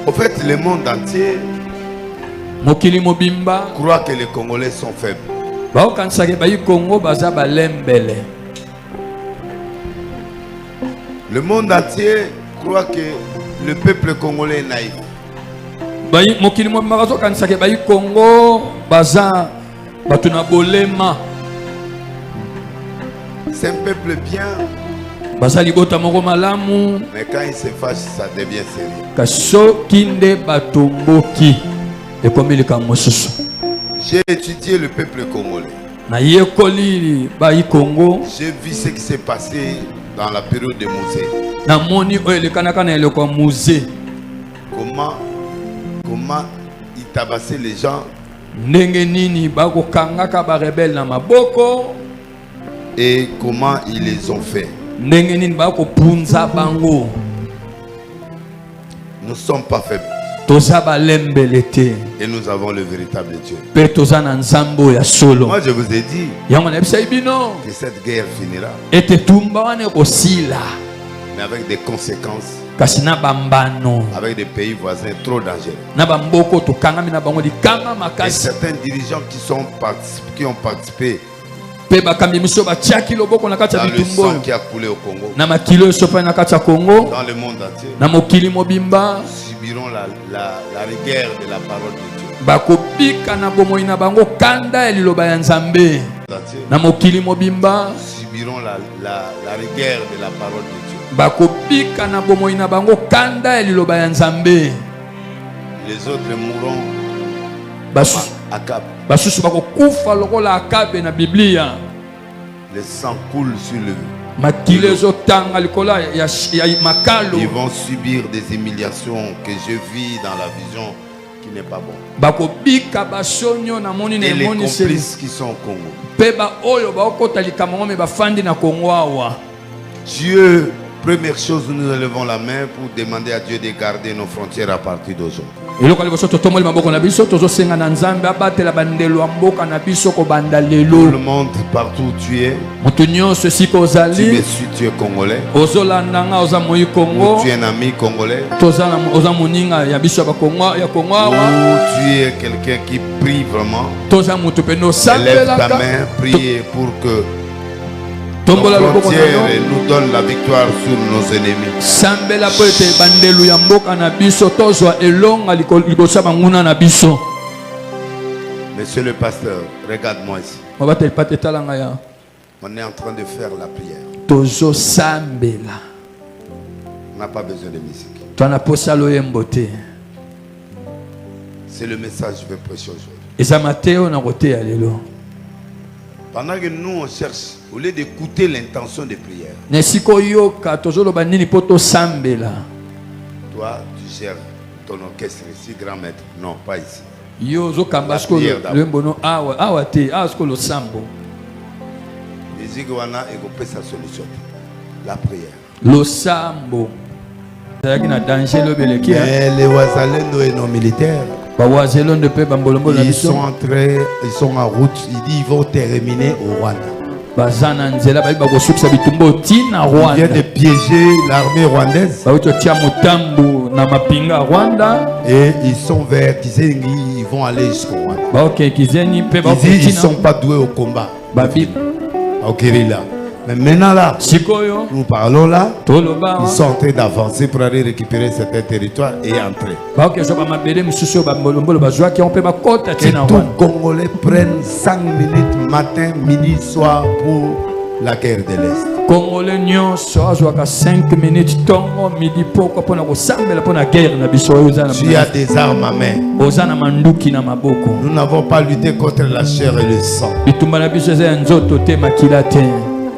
Au fait, le monde entier mokili mobimba croit que les Congolais sont faibles. baokanisaka bayi Congo baza balembele. Le monde entier croit que le peuple congolais est naïf. Bayi mokili mobimba bazokanisaka bayi Congo baza batu na bolema. C'est un peuple bien, Baza libota moko malamu mais quand il se fâche, ça devient sérieux. kaso kinde batomboki ekomi likambo mosusu. J'ai étudié le peuple congolais. Na yekoli bayi Congo J'ai vu ce qui s'est passé dans la période de Mosée. na moni oyo elekanaka na eloko ya musée. Comment il tabassait les gens Ndenge nini bakokangaka ba rebelle na maboko et comment ils les ont fait. ndenge nini bakopunza bango. Nous ne sommes pas faibles Toza balembele te et nous avons le véritable Dieu. pe toza na nzambo ya solo. Moi, je vous ai dit Yango na bisa ibino que cette guerre finira, ete tumba wana ekosila mais avec des conséquences, kasi na bambano avec des pays voisins trop dangereux. na bamboko tokangami na bango likama Et makasi certains dirigeants qui ont participé pe bakambi miso batiaki loboko na kati ya dans le bitumba sang oyo qui a coulé au Congo, na makilo eso mpe na kati ya Congo dans le monde entier, na mokili mobimba subiront la rigueur de la parole de Dieu. bakobika na bomoi na bango kanda ya liloba ya Nzambe. Le monde entier Na mokili mobimba subiront la rigueur de la parole de Dieu. bakobika na bomoi na bango kanda ya liloba ya Nzambe. Les autres mourront à Cap. Basusu bakokufa lokola Akabe na Biblia. Le sang coule sur le. Makile ezotanga likola ya makalo. Ils vont subir des humiliations que je vis dans la vision qui n'est pas bon. Bakobika basonyo na moni na Et les moni se complices qui sont au Congo. peba oyo baokota likambo me bafandi na Congo awa. Dieu, première chose, nous élevons la main pour demander à Dieu de garder nos frontières à partir d'aujourd'hui. Eloko liboso totomoli maboko na biso tozosenga na Nzambe abatela bandelo ya mboka na biso ko banda Tout lelo. le monde, partout où tu es, Moto nyonso sika tu me ozali suis, tu es congolais. ozolandanga oza moi Congo. Ou tu es un ami congolais. Oza moninga ya biso ya Congo ya Congo awa. Ou tu es quelqu'un qui prie vraiment. Toza moto pe no Lève ta sambelaka. main, prie pour que Tombola nos loboko na frontières yo. nous donne la victoire sur nos ennemis. Sambela po ete bandelu ya mboka na biso tozwa elonga liboso banguna na biso. Monsieur le pasteur, regarde-moi ici. Mabata ipate talanga ya. On est en train de faire la prière. Tozo sambela. On n'a pas besoin de musique. Twana posalo yembote. C'est le message que je vais prêcher aujourd'hui. Eza mateo na kote ya lelo. Pendant que nous on cherche, au lieu d'écouter l'intention de prière, Nesiko yoka tozolo banini poto sambela. toi tu gères ton orchestre ici, grand maître. Non, pas ici. Yo zo kamba sko lembono awa te asko lo sambo. Musique wana et sa solution. La prière. Lo sambo. Zaki na danger lo beleki. Mais les Wazalendo et nos militaires, Bawazelo de pe bambolombo na ils biso. ils sont en route. Ils vont terminer au Rwanda. Bazana nzela bayi bakosukisa bitumbo tina Ils viennent Rwanda. de piéger l'armée rwandaise. Bauto tia mutambu na mapinga Rwanda. Et ils sont vers Kizengi, ils vont aller jusqu'au Rwanda. Baoke kizeni pe Ils ne sont pas doués au combat. Babi Au guérilla. Mais maintenant là, sikoyo nous parlons là, toloba. ils sont en train d'avancer pour aller récupérer certains territoires et entrer. Baoke so ba mabele mususu bambolombo bazwa ki on pe bakota Que tina tout Rwanda. Congolais prennent 5 minutes matin, midi, soir pour la guerre de l'Est. Congolais nyonso azwaka 5 minutes tongo midi poko pona kosambela pona guerre na biso oyo za na. Tu as des armes à main. Oza na manduki na maboko. Nous n'avons pas lutté contre la chair et le sang, Bitumba na biso eza ya nzoto te makila te.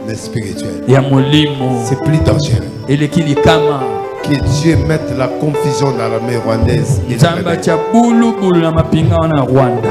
mais spirituel. Ya molimo. C'est plus dangereux. Eleki likama. Que Dieu mette la confusion dans l'armée rwandaise. et la Nzamba rebelle. tia bulu na mapinga wana Rwanda.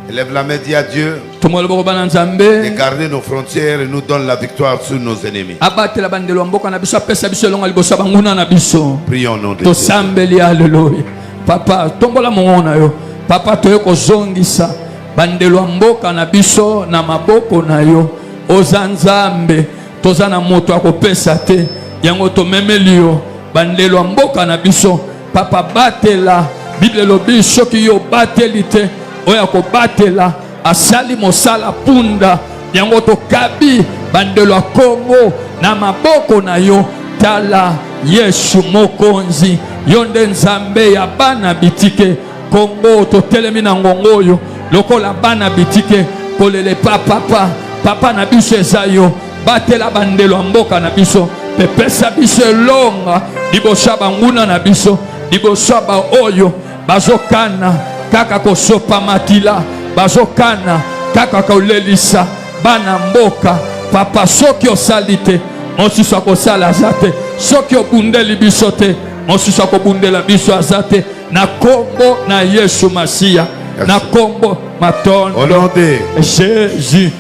Élève la main, dis à Dieu Tomolo boko bana de Nzambe. garder nos frontières et nous donne la victoire sur nos ennemis. Abatela bandelo ya mboka na biso apesa biso elonga liboso banguna na biso. Prions au nom de Dieu. Tosambeli haleluya. Papa tombola mongona yo. Papa toye kozongisa bandelo ya mboka na biso na maboko na yo. Oza Nzambe toza na moto akopesa te yango tomemeli yo bandelo ya mboka na biso papa batela Bible lobi soki yo bateli te oya ko batela asali mosala punda yango tokabi bandelo ya Kongo na maboko na yo tala Yesu mokonzi yo nde nzambe ya bana bitike Kongo totelemi na ngongo oyo lokola bana bitike kolele papa na biso eza yo batela bandelo ya mboka na biso pepesa biso elonga liboso ya banguna na biso liboso ya baoyo bazokana kaka kosopa makila bazokana kaka kolelisa bana mboka papa soki osali te mosusu akosala aza te soki obundeli biso te mosusu akobundela biso aza te na kombo na Yesu Masiya na kombo matondo Jésus.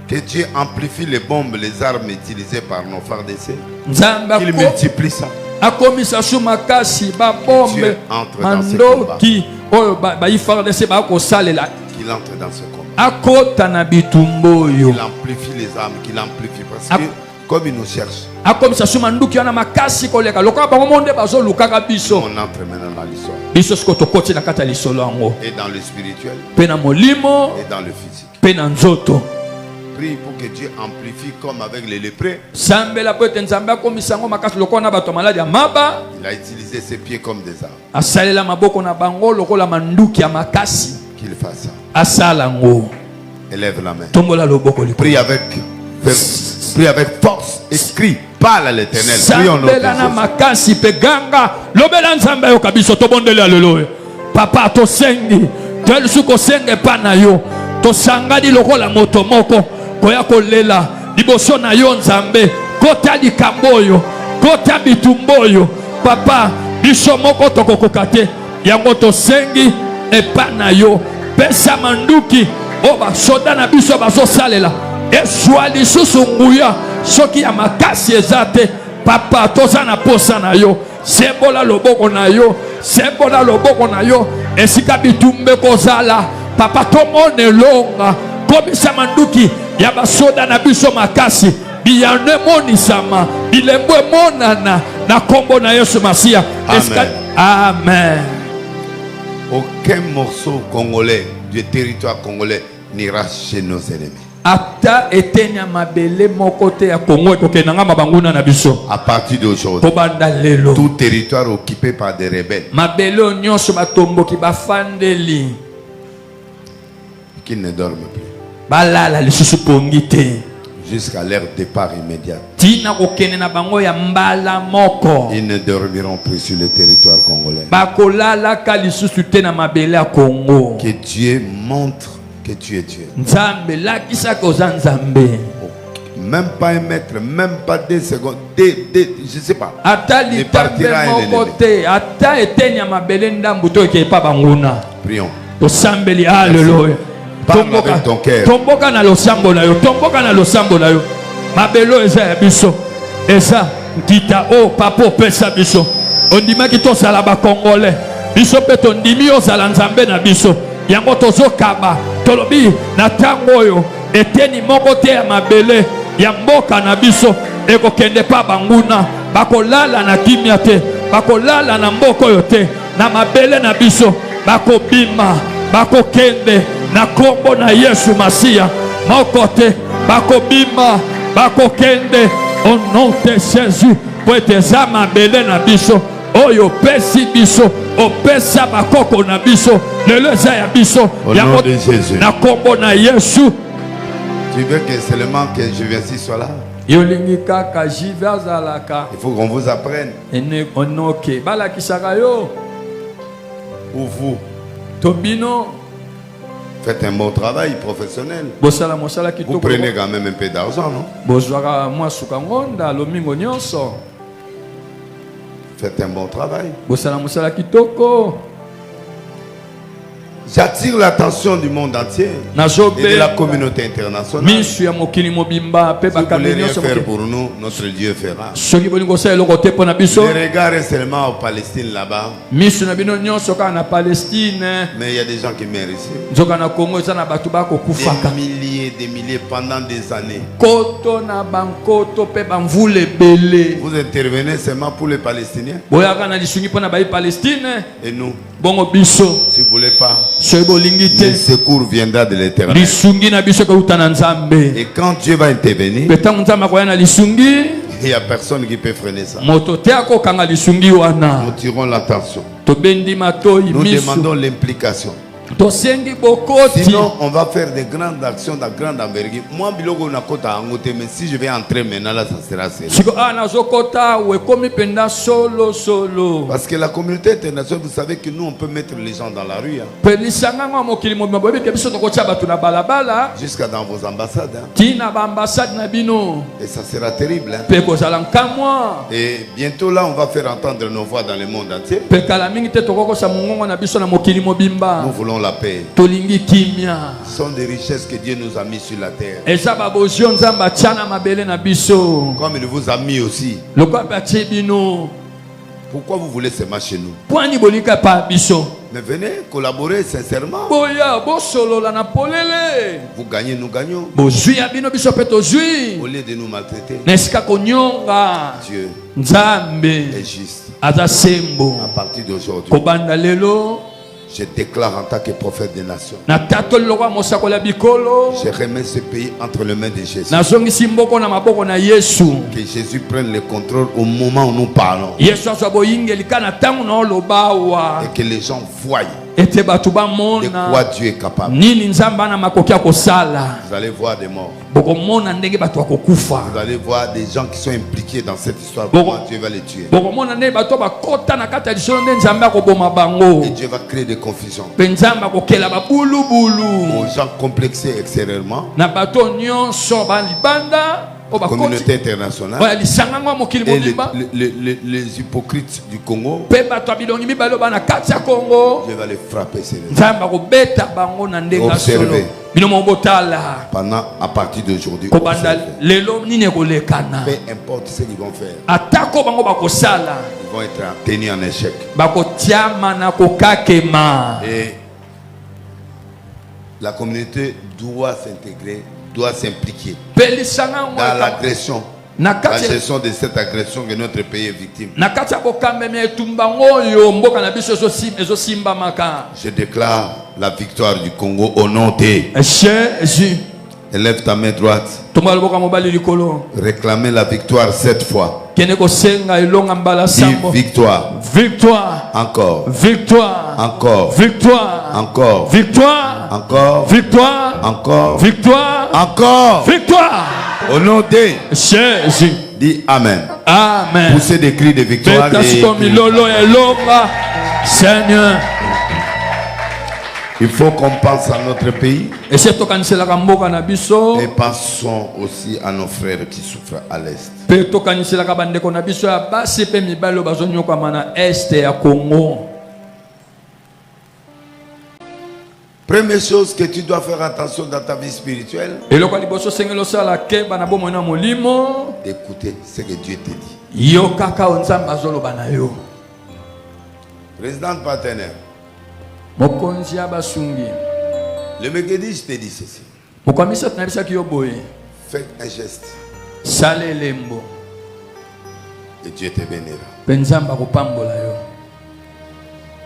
Que Dieu amplifie les bombes, les armes utilisées par nos frères et sœurs. Qu'il multiplie ça. Akomisa sumakasi ba bombe mandoki oyo ba ifardese ba ko salela qu'il entre dans ce combat. Akota na bitumboyo. Qu'il amplifie les armes, qu'il amplifie parce que comme il nous cherche. Akomisa sumanduki ana makasi koleka lokola ba monde bazo lukaka biso. On entre maintenant dans l'histoire. Biso skoto koti na kata lisolo ngo. Et dans le spirituel. Pena molimo et dans le physique. Pena nzoto. Prie pour que Dieu amplifie comme avec les lépreux. Il a utilisé ses pieds comme des armes. Qu'il fasse ça. Élève la main. Prie avec force et crie. Parle à l'Éternel. Prions notre Papa to sengi tel suko senge pana yo to sangadi lokola moto moko koya kolela liboso na yo nzambe kota likamboyo kota bitumboyo papa biso moko tokokoka te yango to sengi epana yo pesa manduki o basoda na biso bazosalela ezwa lisusu nguya soki ya makasi eza te papa toza na posa na yo sembola loboko na yo sembola loboko na yo esika bitumbe kozala papa tomone longa komisa manduki ya basoda na biso makasi biyane monisama bilembo monana na kombo na Yesu Masiya. Amen. Aucun morceau congolais du territoire congolais n'ira chez nos ennemis. Ata etenya mabele mokote ya Kongo tokenanga mabanguna na biso. À partir d'aujourd'hui, tout territoire occupé par des rebelles mabele nyonso batomboki bafandeli qui ne dorment plus balala lisusu pongite jusqu'à leur départ immédiat. Tina kokene na bango ya mbala moko. Ils ne dormiront plus sur le territoire congolais. Bakolala ka lisusu te na mabele ya Kongo. Que Dieu montre que tu es Dieu. Nzambe lakisa ko nzambe. Même pas un mètre, même pas 2 secondes, je sais pas. Ata litambe mokote, ata etenya mabele ndambu to ke pa banguna. Prions. To sambeli hallelujah. Parle avec ton cœur. Tomboka na losambo na yo, tomboka na losambo na yo. Mabelo eza ya biso. Eza ntita o papo pesa biso. Ondima ki to sala ba Congolais. Biso pe to ndimi o sala nzambe na biso. Yango tozo kaba. Tolobi na tango yo eteni moko te ya mabele ya mboka na biso eko kende pa banguna. Bakolala na kimia te. Bakolala na mboko yo te. Na mabele na biso bako bima, bako kende na kombo na Yesu Masiya moko te bako bima bako kende au nom de Jésus po ete eza mabele na biso oyo pesi biso opesa bakoko na biso lelo eza ya biso yango na kombo na Yesu. Tu veux que seulement que je viens ici soit là? Yolingi kaka jive azalaka. Il faut qu'on vous apprenne. Ene onoke balakisaka yo pour vous. Tobino faites un bon travail professionnel. Vous prenez quand même un peu d'argent, non? Faites un bon travail. J'attire l'attention du monde entier et de la communauté internationale. Si vous voulez rien faire pour nous, notre Dieu fera. Le regard est seulement en Palestine là-bas. Mais il y a des gens qui meurent ici. Des milliers pendant des années. Vous intervenez seulement pour les Palestiniens. Et nous, si vous ne voulez pas, le secours viendra de l'Éternel. Et quand Dieu va intervenir, il n'y a personne qui peut freiner ça. Nous tirons l'attention. Nous demandons l'implication. Sinon, on va faire des grandes actions de grande envergure. Moi, mais si je vais entrer maintenant, là, ça sera sérieux. Parce que la communauté internationale, vous savez que nous, on peut mettre les gens dans la rue. Jusqu'à dans vos ambassades. Et ça sera terrible. Et bientôt, là, on va faire entendre nos voix dans le monde entier. Nous voulons la paix. Ce sont des richesses que Dieu nous a mis sur la terre. Comme il vous a mis aussi. Pourquoi vous voulez seulement chez nous? Mais venez collaborer sincèrement. Vous gagnez, nous gagnons. Au lieu de nous maltraiter, Dieu est juste. À partir d'aujourd'hui, je déclare en tant que prophète des nations, je remets ce pays entre les mains de Jésus. Que Jésus prenne le contrôle au moment où nous parlons. Et que les gens voient de quoi Dieu est capable. Vous allez voir des morts. Vous allez voir des gens qui sont impliqués dans cette histoire. Comment Dieu va les tuer. Et Dieu va créer des confusions aux gens complexés extérieurement, communauté internationale et les hypocrites du Congo. Dieu va les frapper sérieusement. Observez. Pendant, à partir d'aujourd'hui, peu importe ce qu'ils vont faire, ils vont être tenus en échec. Et la communauté doit s'intégrer, doit s'impliquer dans l'agression, la gestion de cette agression que notre pays est victime. Je déclare la victoire du Congo au nom de Jésus. Élève ta main droite. Réclamez la victoire 7 fois. Dis victoire. Victoire. Encore. Victoire. Encore. Victoire. Encore. Victoire. Encore. Victoire. Encore. Victoire. Encore. Victoire. Au nom de Jésus. Dis Amen. Amen. Poussez des cris de victoire. Seigneur. Il faut qu'on pense à notre pays. Et pensons aussi à nos frères qui souffrent à l'Est. Première chose que tu dois faire attention dans ta vie spirituelle, d'écouter ce que Dieu te dit. Président partenaire, le mercredi, je te dis ceci. Faites un geste. Et Dieu te bénira.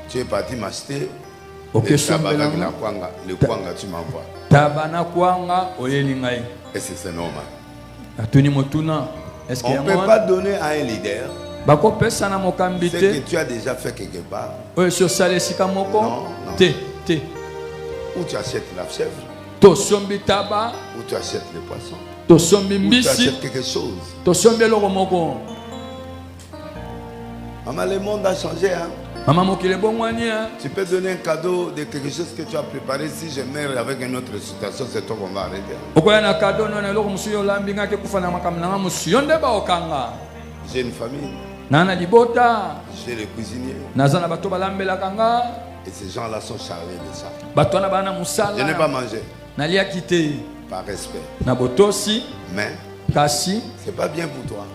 Tu es parti m'acheter le kwanga, tu m'envoies. Est-ce que c'est normal? On ne peut pas donner à un leader ce que tu as déjà fait quelque part. Non, non. Ou tu achètes la chèvre, ou tu achètes le poisson, ou tu achètes quelque chose. Maman, le monde a changé. Hein? Tu peux donner un cadeau de quelque chose que tu as préparé. Si je meurs avec une autre situation, c'est toi qu'on va arrêter. J'ai une famille. J'ai le cuisinier. Et ces gens-là sont chargés de ça. Je n'ai pas mangé. Par respect. Mais c'est pas bien pour toi.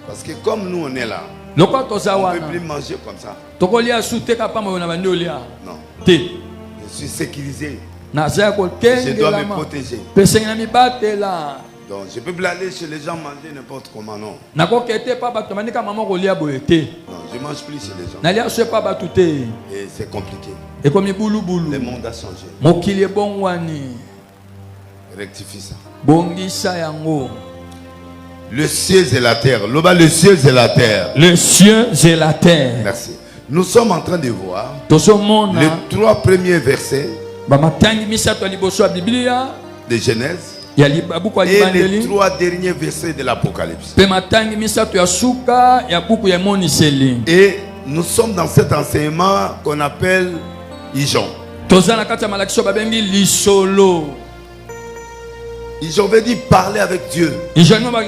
Parce que comme nous on est là, on ne peut plus manger comme ça. Non. Je suis sécurisé. Je dois me protéger. Donc je peux plus aller chez les gens manger n'importe comment, non. Non, je mange plus chez les gens. Et c'est compliqué. Le monde a changé. Rectifie ça. Le ciel et la terre. Le ciel et la terre. Le ciel et la terre. Merci. Nous sommes en train de voir les 3 premiers versets de Genèse et les 3 derniers versets de l'Apocalypse. Et nous sommes dans cet enseignement qu'on appelle Ijon. Ijon veut dire parler avec Dieu. Invoque-moi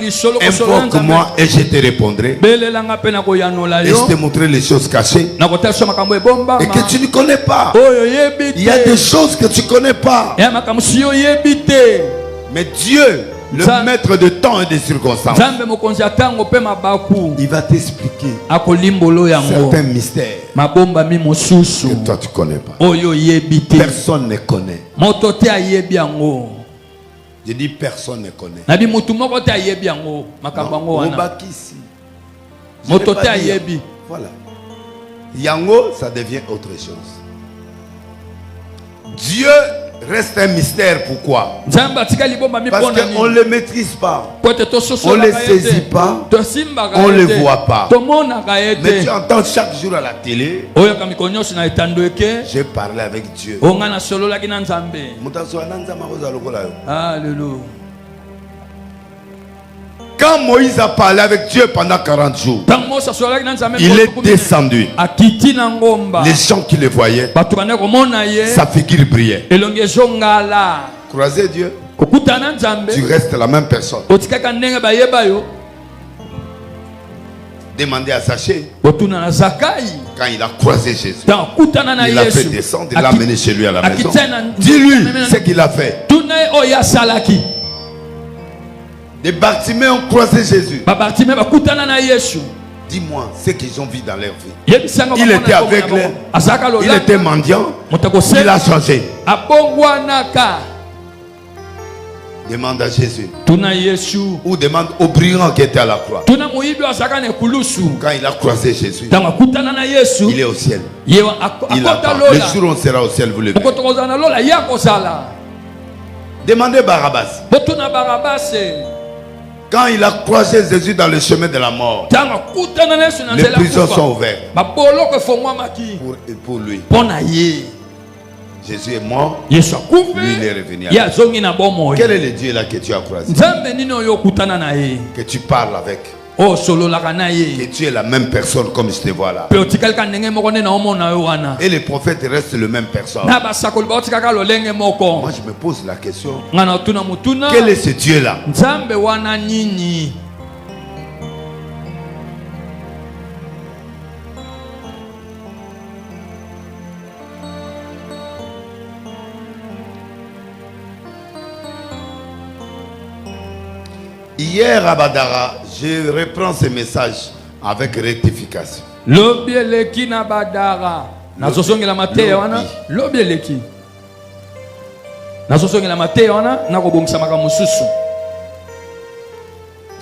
et je te répondrai. Et je te montrerai les choses cachées et que tu ne connais pas. Il y a des choses que tu ne connais pas. Mais Dieu, le maître de temps et de circonstances, il va t'expliquer certains mystères que toi tu ne connais pas. Personne ne connaît. Je dis personne ne connaît. Voilà. Yango, ça devient autre chose. Dieu reste un mystère. Pourquoi? Parce qu'on ne le maîtrise pas. On ne le saisit pas. On ne le voit pas. Mais tu entends chaque jour à la télé. J'ai parlé avec Dieu. Alléluia. Quand Moïse a parlé avec Dieu pendant 40 jours, il est descendu. Les gens qui le voyaient, sa figure brillait. Croisez Dieu, tu restes la même personne. Demandez à Zachée, quand il a croisé Jésus, il l'a fait descendre, il l'a amené chez lui à la maison. Dis-lui ce qu'il a fait. Des Bartimée ont croisé Jésus. Dis-moi ce qu'ils ont vu dans leur vie. Il était aveugle, il était mendiant, il a changé. Demande à Jésus. Ou demande au brigand qui était à la croix. Quand il a croisé Jésus, il est au ciel. Il attend. Le jour où on sera au ciel, vous le verrez. Demandez Barabbas. Quand il a croisé Jésus dans le chemin de la mort, les prisons sont ouvertes pour lui. Jésus est mort, lui il est revenu. Quel est le Dieu là que tu as croisé? Que tu parles avec. Que tu es la même personne comme je te vois là. Et les prophètes restent le même personne. Moi je me pose la question, quel est ce Dieu là? Hier à Badara, je reprends ce message avec rectification. Dieu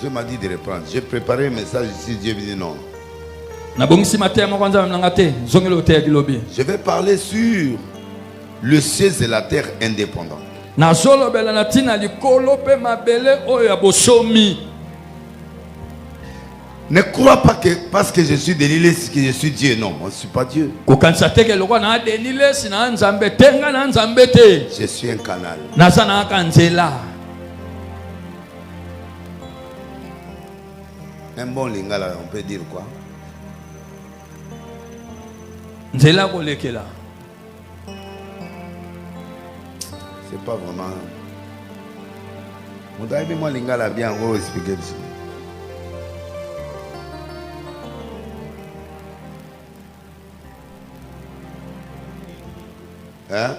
m'a dit de reprendre. J'ai préparé un message ici, Dieu me dit non. Je vais parler sur le ciel et la terre indépendants. Ne crois pas que parce que je suis de l'île, que je suis Dieu. Non, moi je ne suis pas Dieu. Je suis un canal. Un bon lingala, on peut dire quoi? C'est pas vraiment. On doit moi lingala bien, on va expliquer ça. Hein?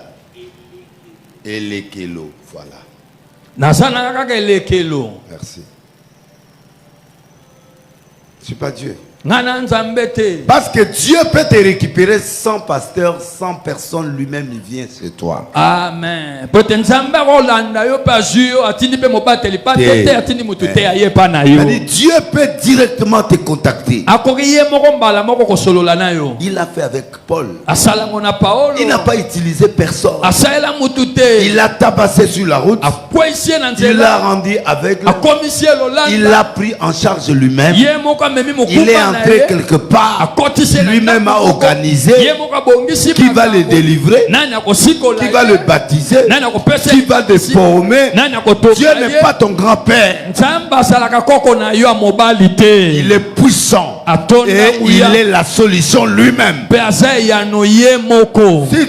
Elekelo, voilà. Merci. Je ne suis pas Dieu. Parce que Dieu peut te récupérer sans pasteur, sans personne, lui-même il vient chez toi. Amen. Dieu peut directement te contacter. Il l'a fait avec Paul. Il n'a pas utilisé personne. Il l'a tabassé sur la route. Il l'a rendu aveugle. Il l'a pris en charge lui-même. Il est entré quelque part. Lui-même a organisé. Qui va le délivrer? Qui va le baptiser? Qui va le former? Dieu n'est pas ton grand-père. Il est puissant. Et il est la solution lui-même. Si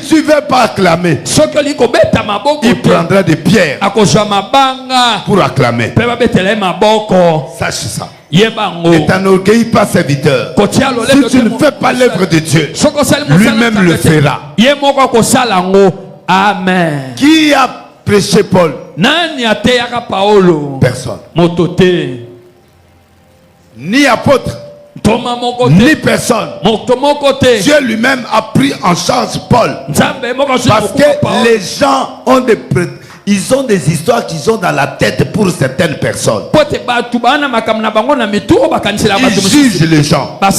tu ne veux pas acclamer, il prendra des pierres pour acclamer. Sache ça. Et t'enorgueillis pas, serviteur. Si tu ne fais pas l'œuvre de Dieu, lui-même le fera. Amen. Qui a prêché Paul? Personne. Ni apôtre, ni personne. Dieu lui-même a pris en charge Paul. Parce que les gens ont ils ont des histoires qui sont dans la tête pour certaines personnes. Ils jugent les gens. Ah,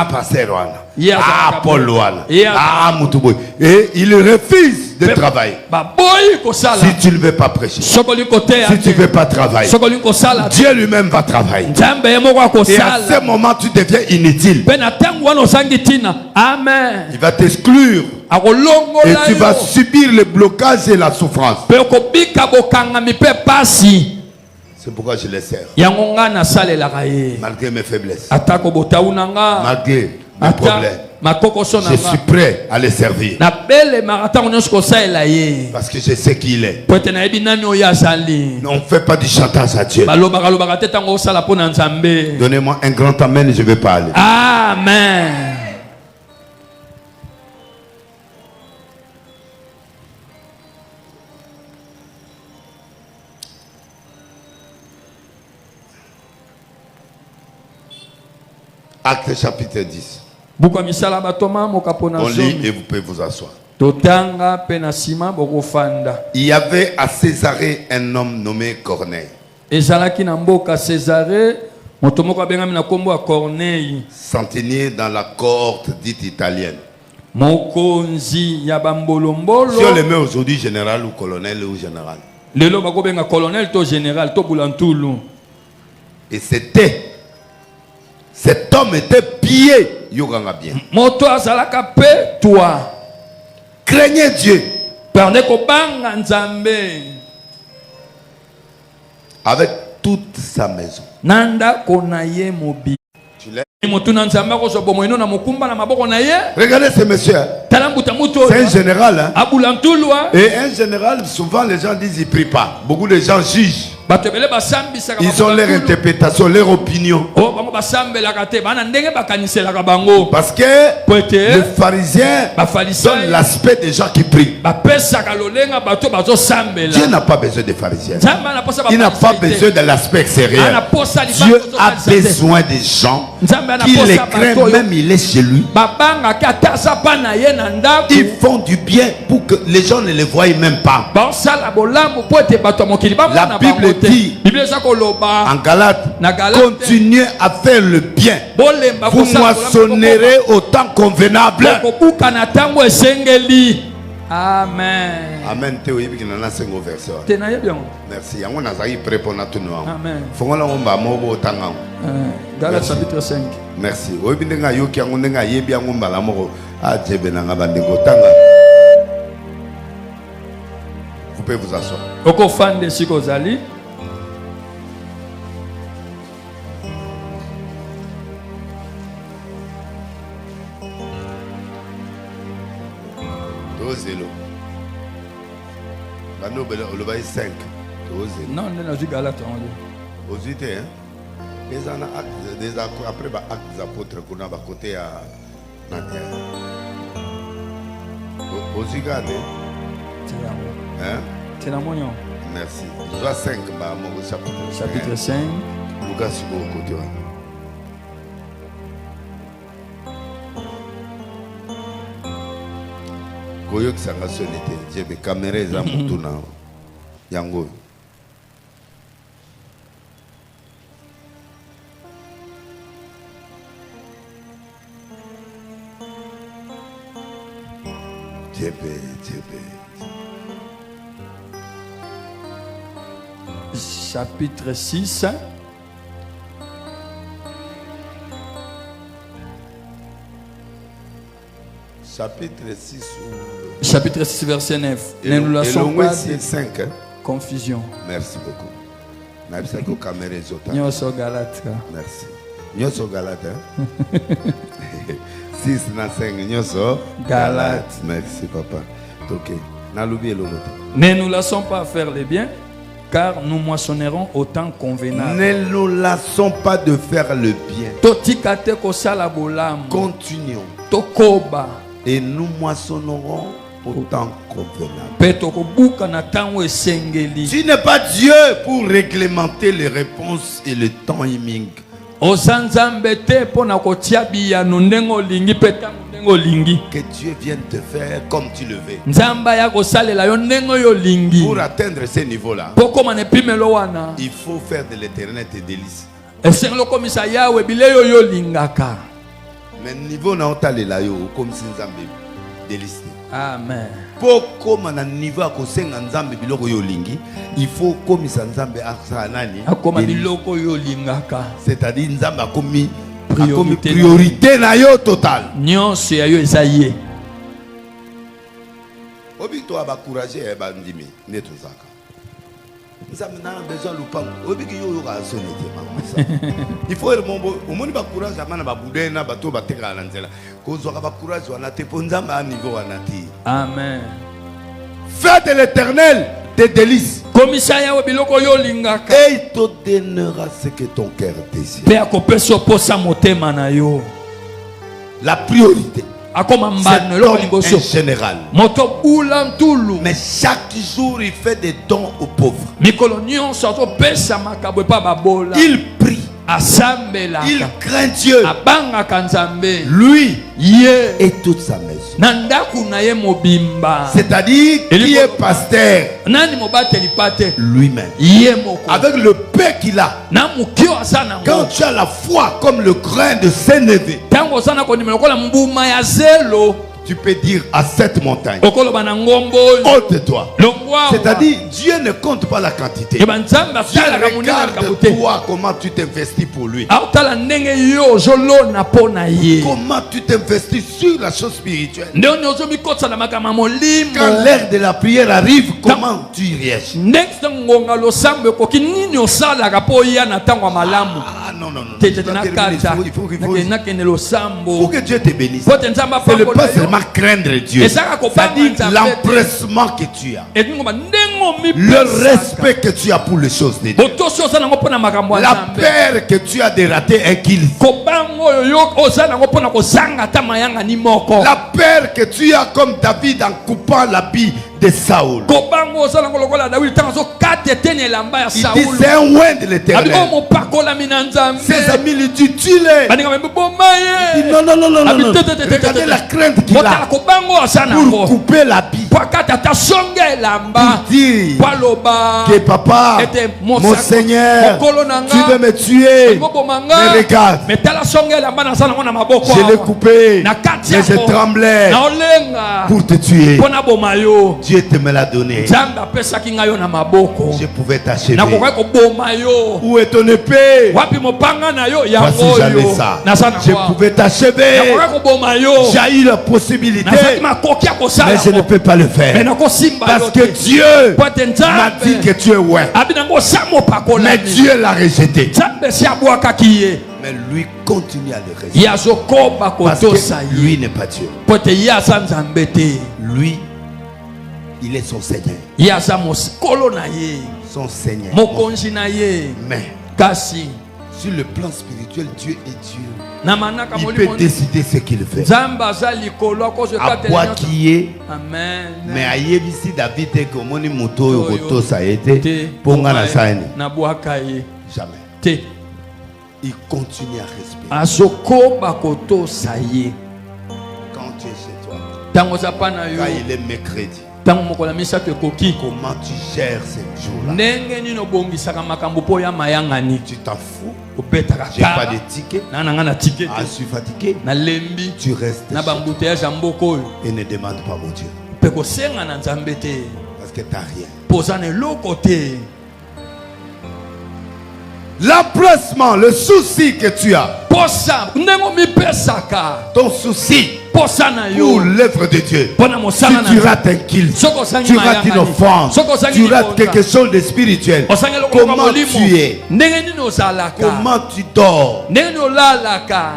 Pasteur Wana. Ah, Paul Wana. Ah, Moutoubouy. Et ils refusent de travailler. Si tu ne veux pas prêcher, si tu ne veux pas travailler, Dieu lui-même va travailler. Et à ce moment, tu deviens inutile. Amen. Il va t'exclure. Et tu vas subir le blocage et la souffrance. C'est pourquoi je les sers. Malgré mes faiblesses. Malgré mes problèmes. Je suis prêt à les servir. Parce que je sais qui il est. On ne fait pas du chantage à Dieu. Donnez-moi un grand amen et je vais parler. Amen. Acte chapitre 10. On lit et vous pouvez vous asseoir. Il y avait à Césarée un homme nommé Corneille. Centenier dans la cohorte dite italienne. Si on le met aujourd'hui général ou colonel ou général. Et cet homme était pied. Yoganga bien. Craignez Dieu. Avec toute sa maison. Tu l'as. Regardez ce monsieur. C'est un général. Hein? Et un général, souvent les gens disent qu'il ne prie pas. Beaucoup de gens jugent. Ils ont leur interprétation, leur opinion. Parce que le pharisien donne l'aspect des gens qui prient. Dieu n'a pas besoin des pharisiens. Il n'a pas besoin de l'aspect extérieur. Dieu a besoin des gens qui les craignent, même il est chez lui. Ils font du bien pour que les gens ne les voient même pas. La Bible dit en Galate, continuez à faire le bien. Vous moissonnerez au temps convenable. Amen. Amen. Merci. Amen. Galates chapitre 5. Merci. Vous pouvez vous asseoir. Non, on a vu Galates. Après, actes des apôtres, qu'on a côté à la terre. Aussi gardé. Hein? Merci. Joie 5, chapitre 5. Lucas, si vous côté. Koyok sanga sonete. J'ai mes caméras za mutuna. Yango. Chapitre 6. Chapitre 6, verset 9. Ne nous laissons pas de 5. Confusion. Merci beaucoup. Merci. Nyoso Galate. 6 na 5. Nyoso Galate. Merci papa. Ok. Ne nous laissons pas faire le bien, car nous moissonnerons au temps convenable. Ne nous lassons pas de faire le bien. Continuons. Et nous moissonnerons au temps convenable. Tu n'es pas Dieu pour réglementer les réponses et le timing. Que Dieu vienne te faire comme tu le veux. Pour atteindre ce niveau-là, il faut faire de l'éternel tes délices. Mais niveau na otalela yo comme si nzambe délice. Amen. Poko mana niveau ko senga nzambe biloko yo lingi, il faut comme ça nzambe asa nani akoma biloko yo lingaka. C'est-à-dire nzambe akomi priorité na yo total. Nyonso ya yo esaye. Obi to aba courager ba ndimi neto zaka. Nzambe na besoin lupango. Obi ki yo yo ka sonete mama. Il faut le mombo omoni ba courage amana ba budena ba to ba teka na nzela. Ko zo ka ba courage wana te po nzambe a niveau wana ti. Amen. Fais de l'éternel tes délices. Et il te donnera ce que ton cœur désire. La priorité, c'est l'homme en général. Mais chaque jour, il fait des dons aux pauvres. Il prie. Il craint Dieu, lui et toute sa maison. C'est-à-dire qui est pasteur lui-même. Avec le paix qu'il a, quand tu as la foi comme le grain de sénévé, tu peux dire à cette montagne, ôte-toi. C'est-à-dire, Dieu ne compte pas la quantité. Dieu regarde toi comment tu t'investis pour lui. Comment tu t'investis sur la chose spirituelle. Quand l'heure de la prière arrive, comment tu réagis. Ah non, non, non. Il faut que Dieu te bénisse. C'est le pas seulement craindre Dieu. C'est-à-dire l'empressement que tu as. Le respect que tu as pour les choses de Dieu. La peur que tu as de rater un kill. La peur que tu as comme David en coupant l'habit de Saoul. Il dit c'est un oint de l'éternel. Ses amis lui disent tue-les. Il dit non, non, non, non, non. Regardez la crainte qu'il a pour couper l'habit. Pour dire que papa, mon Seigneur, tu veux me tuer. Mais regarde, je l'ai coupé, mais je tremblais pour te tuer. Dieu te me l'a donné. Je pouvais t'achever. Où est ton épée? Voici j'avais ça. Je pouvais t'achever. J'ai eu la possibilité, mais je ne peux pas le faire. Parce que Dieu m'a dit que tu es ouais. Mais Dieu l'a rejeté. Mais lui continue à le rejeter. Parce que lui n'est pas Dieu. Lui, il est son Seigneur. Son Seigneur. Mais Sur le plan spirituel, Dieu est Dieu. Il peut décider ce qu'il fait. Amen. Mais aïe ici David est comme on moto roto ça a été pour jamais. Il continue à respirer. Quand tu es chez toi, quand il est mercredi, comment tu gères ces jours-là? Tu t'en fous? J'ai pas de ticket. Je suis fatigué. Tu restes chez toi et ne demande pas mon Dieu. Parce que tu n'as rien. L'emplacement, le souci que tu as, ton souci pour l'œuvre de Dieu, si tu rates un kill, tu rates une offense, tu rates quelque chose de spirituel, comment tu es? Comment tu dors?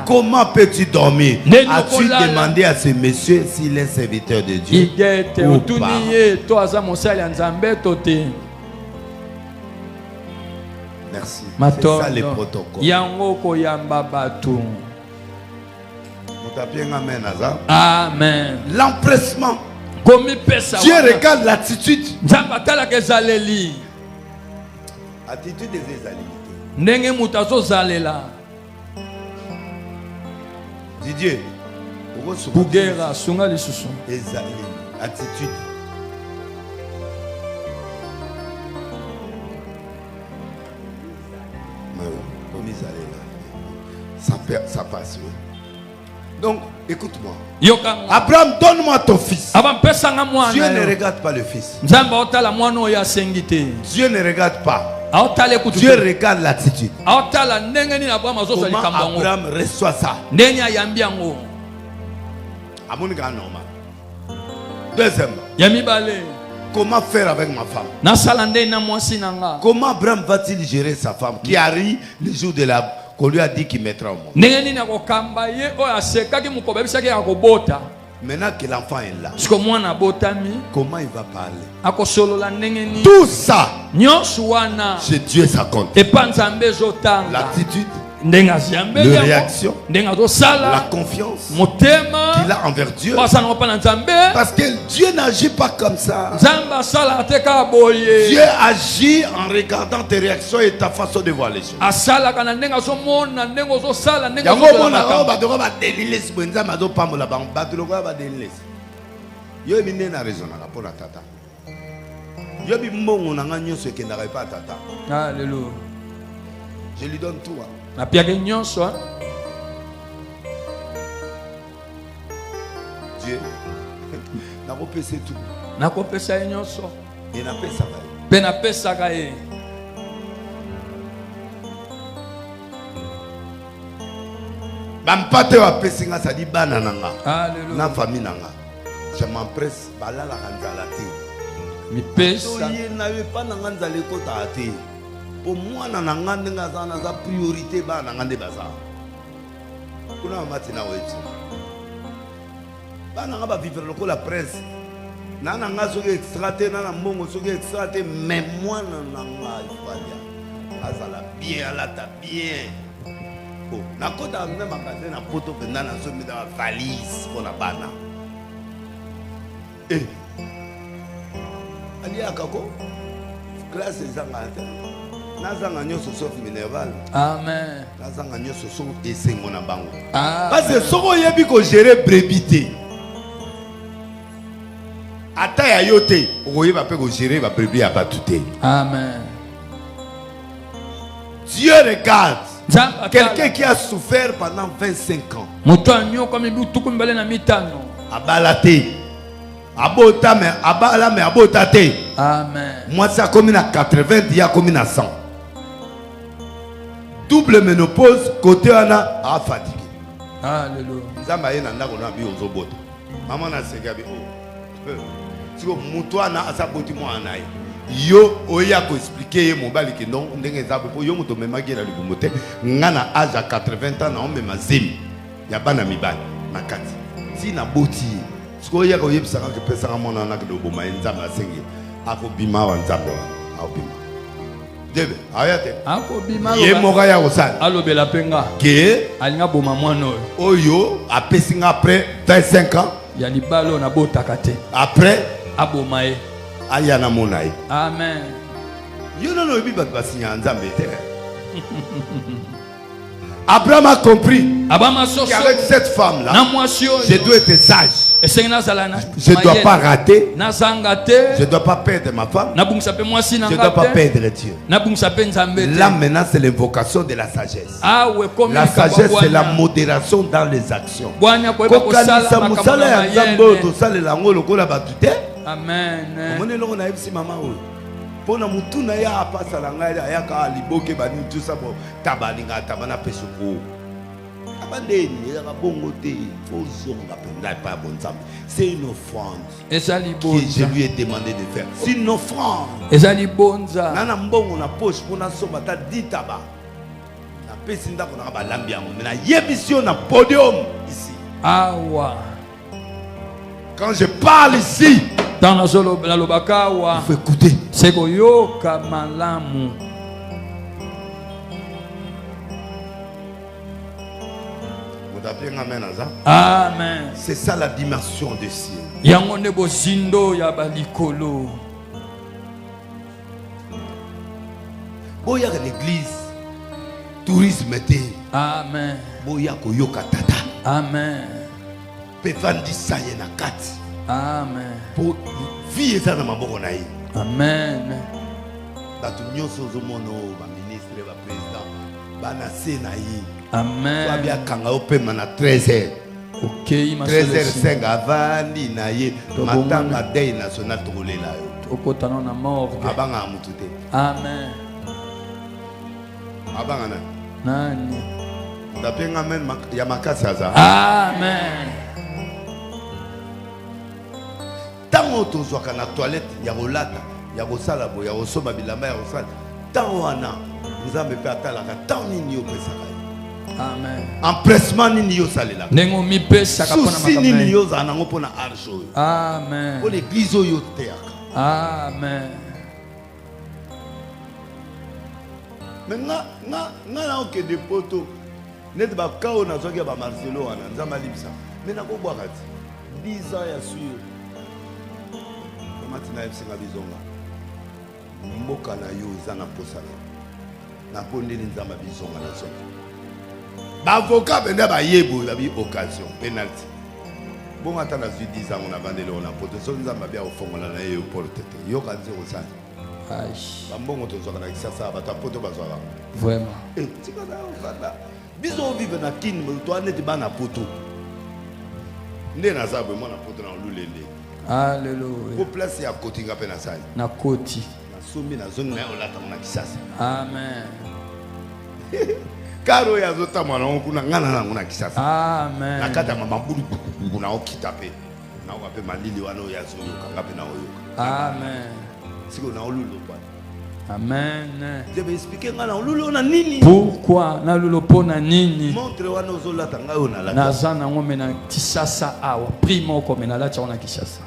Comment peux-tu dormir? As-tu demandé à ce monsieur s'il est serviteur de Dieu ou pas? Merci. C'est ça les protocoles. Amen. L'empressement. Dieu regarde l'attitude. Attitude des exaltés. Didier. Attitude. Ça passe. Donc, écoute-moi. Abraham, donne-moi ton fils. Dieu ne regarde pas le fils. Dieu ne regarde pas. Dieu regarde l'attitude. Comment Abraham reçoit ça? Deuxièmement, comment faire avec ma femme? Comment Abraham va-t-il gérer sa femme qui arrive le jour de la qu'on lui a dit qu'il mettra au monde? Maintenant que l'enfant est là, comment il va parler? Tout ça, c'est Dieu ça compte. L'attitude, la réaction, la confiance qu'il a envers Dieu. Parce que Dieu n'agit pas comme ça. Dieu agit en regardant tes réactions et ta façon de voir les choses. Alléluia. Je lui donne tout. Dieu n'a pas fait tout. Il n'a pas ça. Bampate wa pesinga ça dit banananga. Na famille nanga. Je m'empresse bala la ranzala te. Mi pesa. Il n'avait pas nanga le kota te. Pour moi nanga ndenga sana za priorité ba nanga de baza. Kuna matina wetu. Ba nanga ba vivre le la presse. Nana nga soki extraté nana mbongo soki extraté mais moi nanga il faut dire. Azala bien la ta bien. Na kota même magasin na poto penda na so mi da valise pour la bana. Eh. Ali akako. Grâce ezanga te. Nazanga nyoso sauf minéral. Amen. Nazanga nyoso sauf esengo na bango. Parce que soko yebi ko gérer brébité. Ata ya yote, okoyeba pe ko gérer ba brebis ya batute. Amen. Dieu regarde. Quelqu'un qui a souffert pendant 25 ans. Abalate. Abotame, abalame, abotate. Amen. Moi, ça a commis à 80, il y a commis à 100. Double ménopause, côté ana a fatigué. Alléluia. Zamaye nanda kona bi ozoboto. Maman na segabi o. Siko muto ana asaboti mo anaye. Yo oya ko expliquer mon bali que non ndenge za po yo muto memaki la libumote ngana âge à 80 ans na on mema zemi ya bana mibali na kati si na boti siko ya ko yebisa ka pesa ka mona na ko boma nzamba sengi ako bima wa nzamba wa bima Debe, ayate. Akobima Ye moka ya osala. alobela penga Que alinga boma mwana oyo Oyo a passé après 25 ans. ya libalo na botaka te Après, aboma ye. ayana monaï. Amen. Yo non obi bat basinya nzambe te. Abraham a compris qu'avec cette femme là, je dois être sage. Je ne dois pas rater. Je ne dois pas perdre ma femme. Je ne dois pas perdre Dieu. Là maintenant c'est l'invocation de la sagesse. La sagesse c'est la modération dans les actions. Amen. Pona mutuna ya pasa la ngai ya ka liboke bani tout ça bo tabalinga tabana pesoko abandeni ya bongo te fozonga penda pas bon nzambe. C'est une offrande que je lui ai demandé de faire. C'est une offrande ezali bonza nana mbongo na poche pona soba ta ditaba na pesi ndako na balambi yango na yebisio na podium ici. Awa quand je parle ici dans la zolo la lobaka wa il faut écouter. Seko yoka malamu. Amen. C'est ça la dimension des cieux. Yango ne bozindo ya balikolo. Boya l'église tourisme te. Amen. Boya koyoka tata. Amen. Pevandi saye na kati. Amen. Pour vie eza na maboko na ye. Amen. Bato nyonso ozomono ba ministre ba président bana se na ye. Amen. Ba bia kanga opema na 13h. OK, ma 13h5 avandi na ye matanga day national tokolela yo. Okotana na mort. Abanga mutu te. Amen. Abanga na. Nani? Ndapenga men ya makasi aza. Amen. Tango tozwaka na toilette ya kolata ya kosala bo ya kosomba bilamba ya kosala tango wana nzambe pe atalaka tango nini opesaka ye. Amen. Empressement nini yosalela ndenge omipesaka mpona makambo nini yozala nango mpona arche oyo. Amen. mpo l'église oyo oteyaka. Amen. me nga na okende poto neti bakao nazwaki ya bamarcelo wana nzambe alibisa me nakobwaka ti 10 ans ya sur matina yebisenga bizonga mboka na yo eza na posa na pondeli nzamba bizonga na soki bavoka benda bayebo babi occasion penalty bongo ata na zwi 10 ans na vandeli ona poto soki nzamba bia kofongola na ye porte te yoka nze kosala bambongo tozwaka na kisasa bato apoto bazwaka vraiment tika na ovanda biso ovive na kini to aneti bana poto nde naza bwe mwana poto na olulende. Alléluia. Pour place ya kotinga pe na sali. Na koti. Na sombi na zongi na olata na kisasa. Amen. Karo ya zota mwana kuna ngana na nguna kisasa. Amen. Na kata mama bulu kuna okita pe. Na okape malili wana ya zoyo kanga pe na oyo. Amen. Siko na olulo kwa. Amen. Je vais expliquer ngana olulo na nini? Pourquoi na lulo pona nini? Montre wana ozolata ngayo na lata. Na zana ngome na kisasa awa primo comme na lata wana kisasa.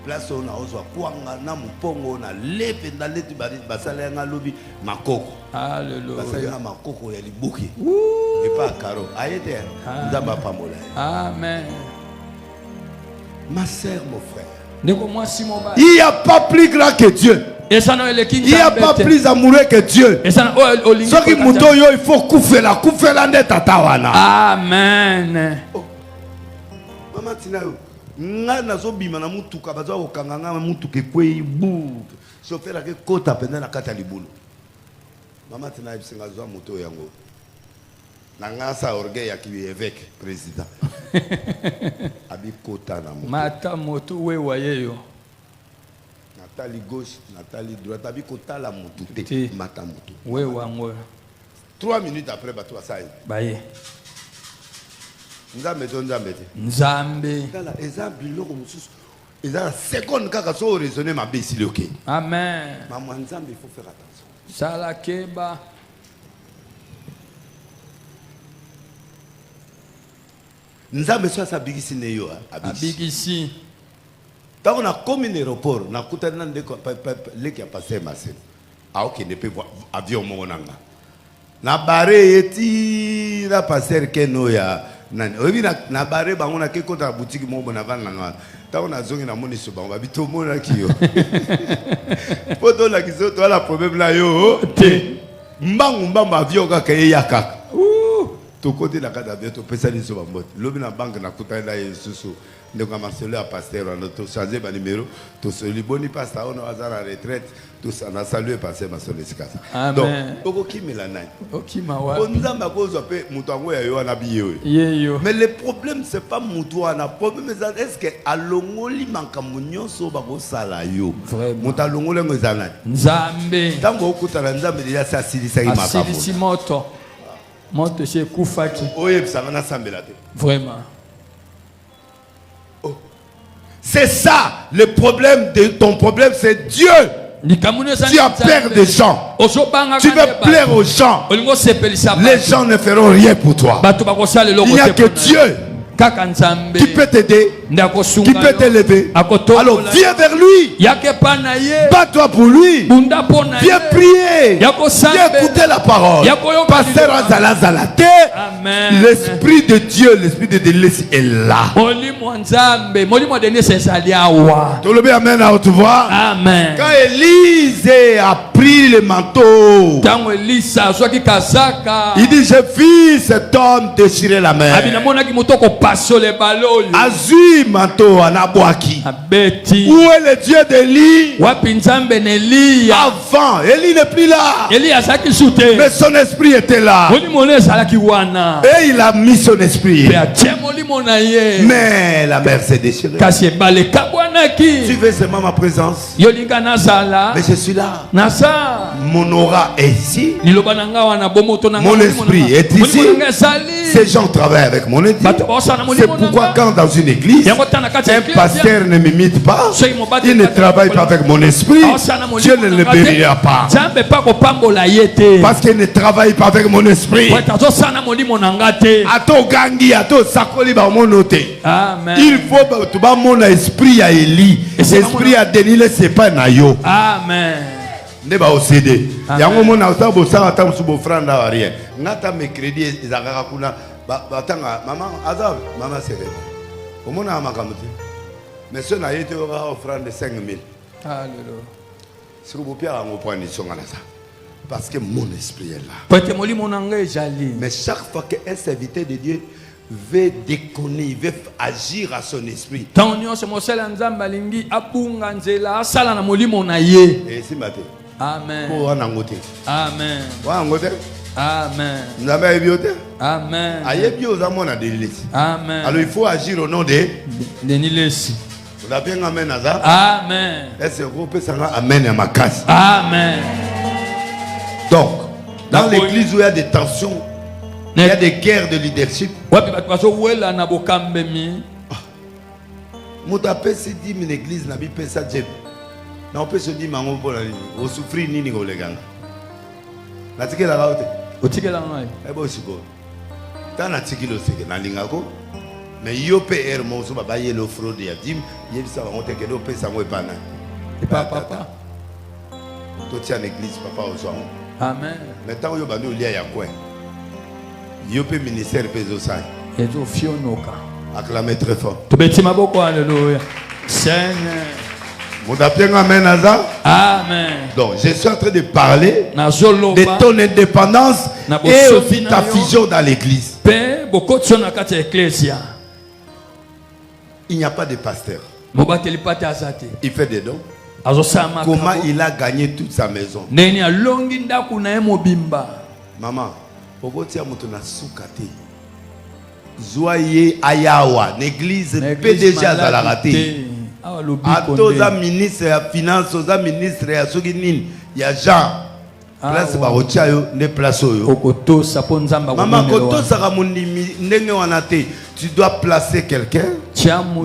Place on a ozwa kwanga na mupongo na lepe ndaleti basala nga lobi makoko. Alléluia. Basala makoko ya libuki. Et pas caro. Ayete ndamba pambola. Amen. Ma sœur, mon frère. Il n'y a pas plus grand que Dieu. Il n'y a pas plus amoureux que Dieu. Ce qui mouton il faut couper la nette à tawana. Amen. Maman Tina nga nazobima na mutuka bazwa kokanganga mutuka ekwei bu chauffeur ake kota penda na kata libulu. Mama Tina bisinga zwa moto yango na nga sa orgueil ya ki évêque président abi kota na moto mata moto we wayeyo natali gauche natali droite abi kota la moto te mata moto we wango 3 minutes après bato asai baye nzambe to nzambe te nzambe kala exemple loko mususu eza seconde kaka so raisonner ma besili OK. Amen. Maman nzambe il faut faire attention. Sala keba nzambe so sa bigisi ne yo abigisi tant on a comme un aéroport na kutana ndeko leki ya passer Marcel Ah ok, ne peut voir avion mon nanga. Na barre eti na passer keno ya nani. Obi na barre ba ngona ke kontra boutique mo bona van nanga. Ta on a zongi na moni so ba bito mo na kiyo. Poto la kiso to la problème la yo te. Mbangu mbamba avion ka ke yakaka. To côté la carte d'avion to pesa ni so ba mbot. Lobi na banque na kuta na yesusu. Donc à Marcelo à pasteur on a changé ba numéro to soli boni pasteur on a à retraite tout ça na salué pasteur Marcelo Sikasa. Donc oko kimela nani okima wa onzamba kozo pe mutu ango ya yo na biyo yeyo mais le problème c'est pas mutu na problème est-ce que alongoli makambo nyonso ba ko sala yo mutu alongoli ngezana nzambe tango okutana nzambe ya sasilisa makambo asilisi moto chez kufaki oye bisanga na sambela te vraiment. C'est ça le problème de ton problème, c'est Dieu. Tu as peur des gens. Tu veux plaire aux gens. Les gens ne feront rien pour toi. Il n'y a que Dieu qui peut t'aider, qui peut t'élever. Alors viens vers lui. Bats-toi pour lui. Viens prier. Viens écouter la parole. Pasteur Azala Zalate. L'esprit de Dieu, l'esprit de délice est là. Amen à haute voix. Amen. Quand Élise a pris le manteau, il dit j'ai vu cet homme déchirer la mer. Azui manteau anabwaki. Où est le Dieu d'Élie? Avant, Élie n'est plus là. Mais son esprit était là. Et il a mis son esprit. Mais la mer s'est déchirée. Tu veux seulement ma présence? Mais je suis là. Mon aura est ici. Mon esprit est ici. Ces gens travaillent avec mon esprit. C'est pourquoi quand dans une église, un pasteur ne m'imite pas, il ne travaille pas avec mon esprit, Dieu ne le bénira pas. Parce qu'il ne travaille pas avec mon esprit. Il faut que mon esprit a Élie. L'esprit a Denis, c'est pas Nayo. Amen. Ne ba océdé. Yango mona osabo sa atam subo franda rien. Ngata mercredi ezakaka kuna batanga maman azab maman sere. Omona makamuti. Mais ce na yete ora offrande de 5000. Alléluia. Subo pia ngo prendre songa na ça. Parce que mon esprit est là. Mais chaque fois qu'un serviteur de Dieu veut déconner, il veut agir à son esprit. Et si matin. Amen. Amen. Amen. Amen. Alors il faut agir au nom de Nilesi. Vous avez bien amen Amen. Est-ce que vous pouvez amen à ma casse? Amen. Donc, dans l'église où il y a des tensions, il y a des guerres de leadership. Moutapé s'est dit une église n'a pas ça Dieu. On peut se dire mango pour aller au souffrir ni ngo les gars. La tike la raote. O tike la ngai. E bo siko. Ta na tike lo sike na lingako. Mais yo PR mo so baba yelo fraude ya dim, yebisa on te kedo pesa ngo epana. Et papa. To tia l'église papa o so. Amen. Maintenant yo bando lia ya quoi. Yo pe ministère peso sai. Et zo fionoka. Acclamez très fort. To betima boko alléluia. Seigneur. Amen. Donc, je suis en train de parler de ton indépendance et aussi ta fusion dans l'église. Il n'y a pas de pasteur. Il fait des dons. Comment il a gagné toute sa maison? Maman, Zoye Ayawa, l'église PDG à la raté. Atoza ministre ya finance, oza ministre ya soginine, ya Jean. Place ba ochayo ne place oyo. Okoto saponza mba. Maman koto saka munimi ndenge wanate. Tu dois placer quelqu'un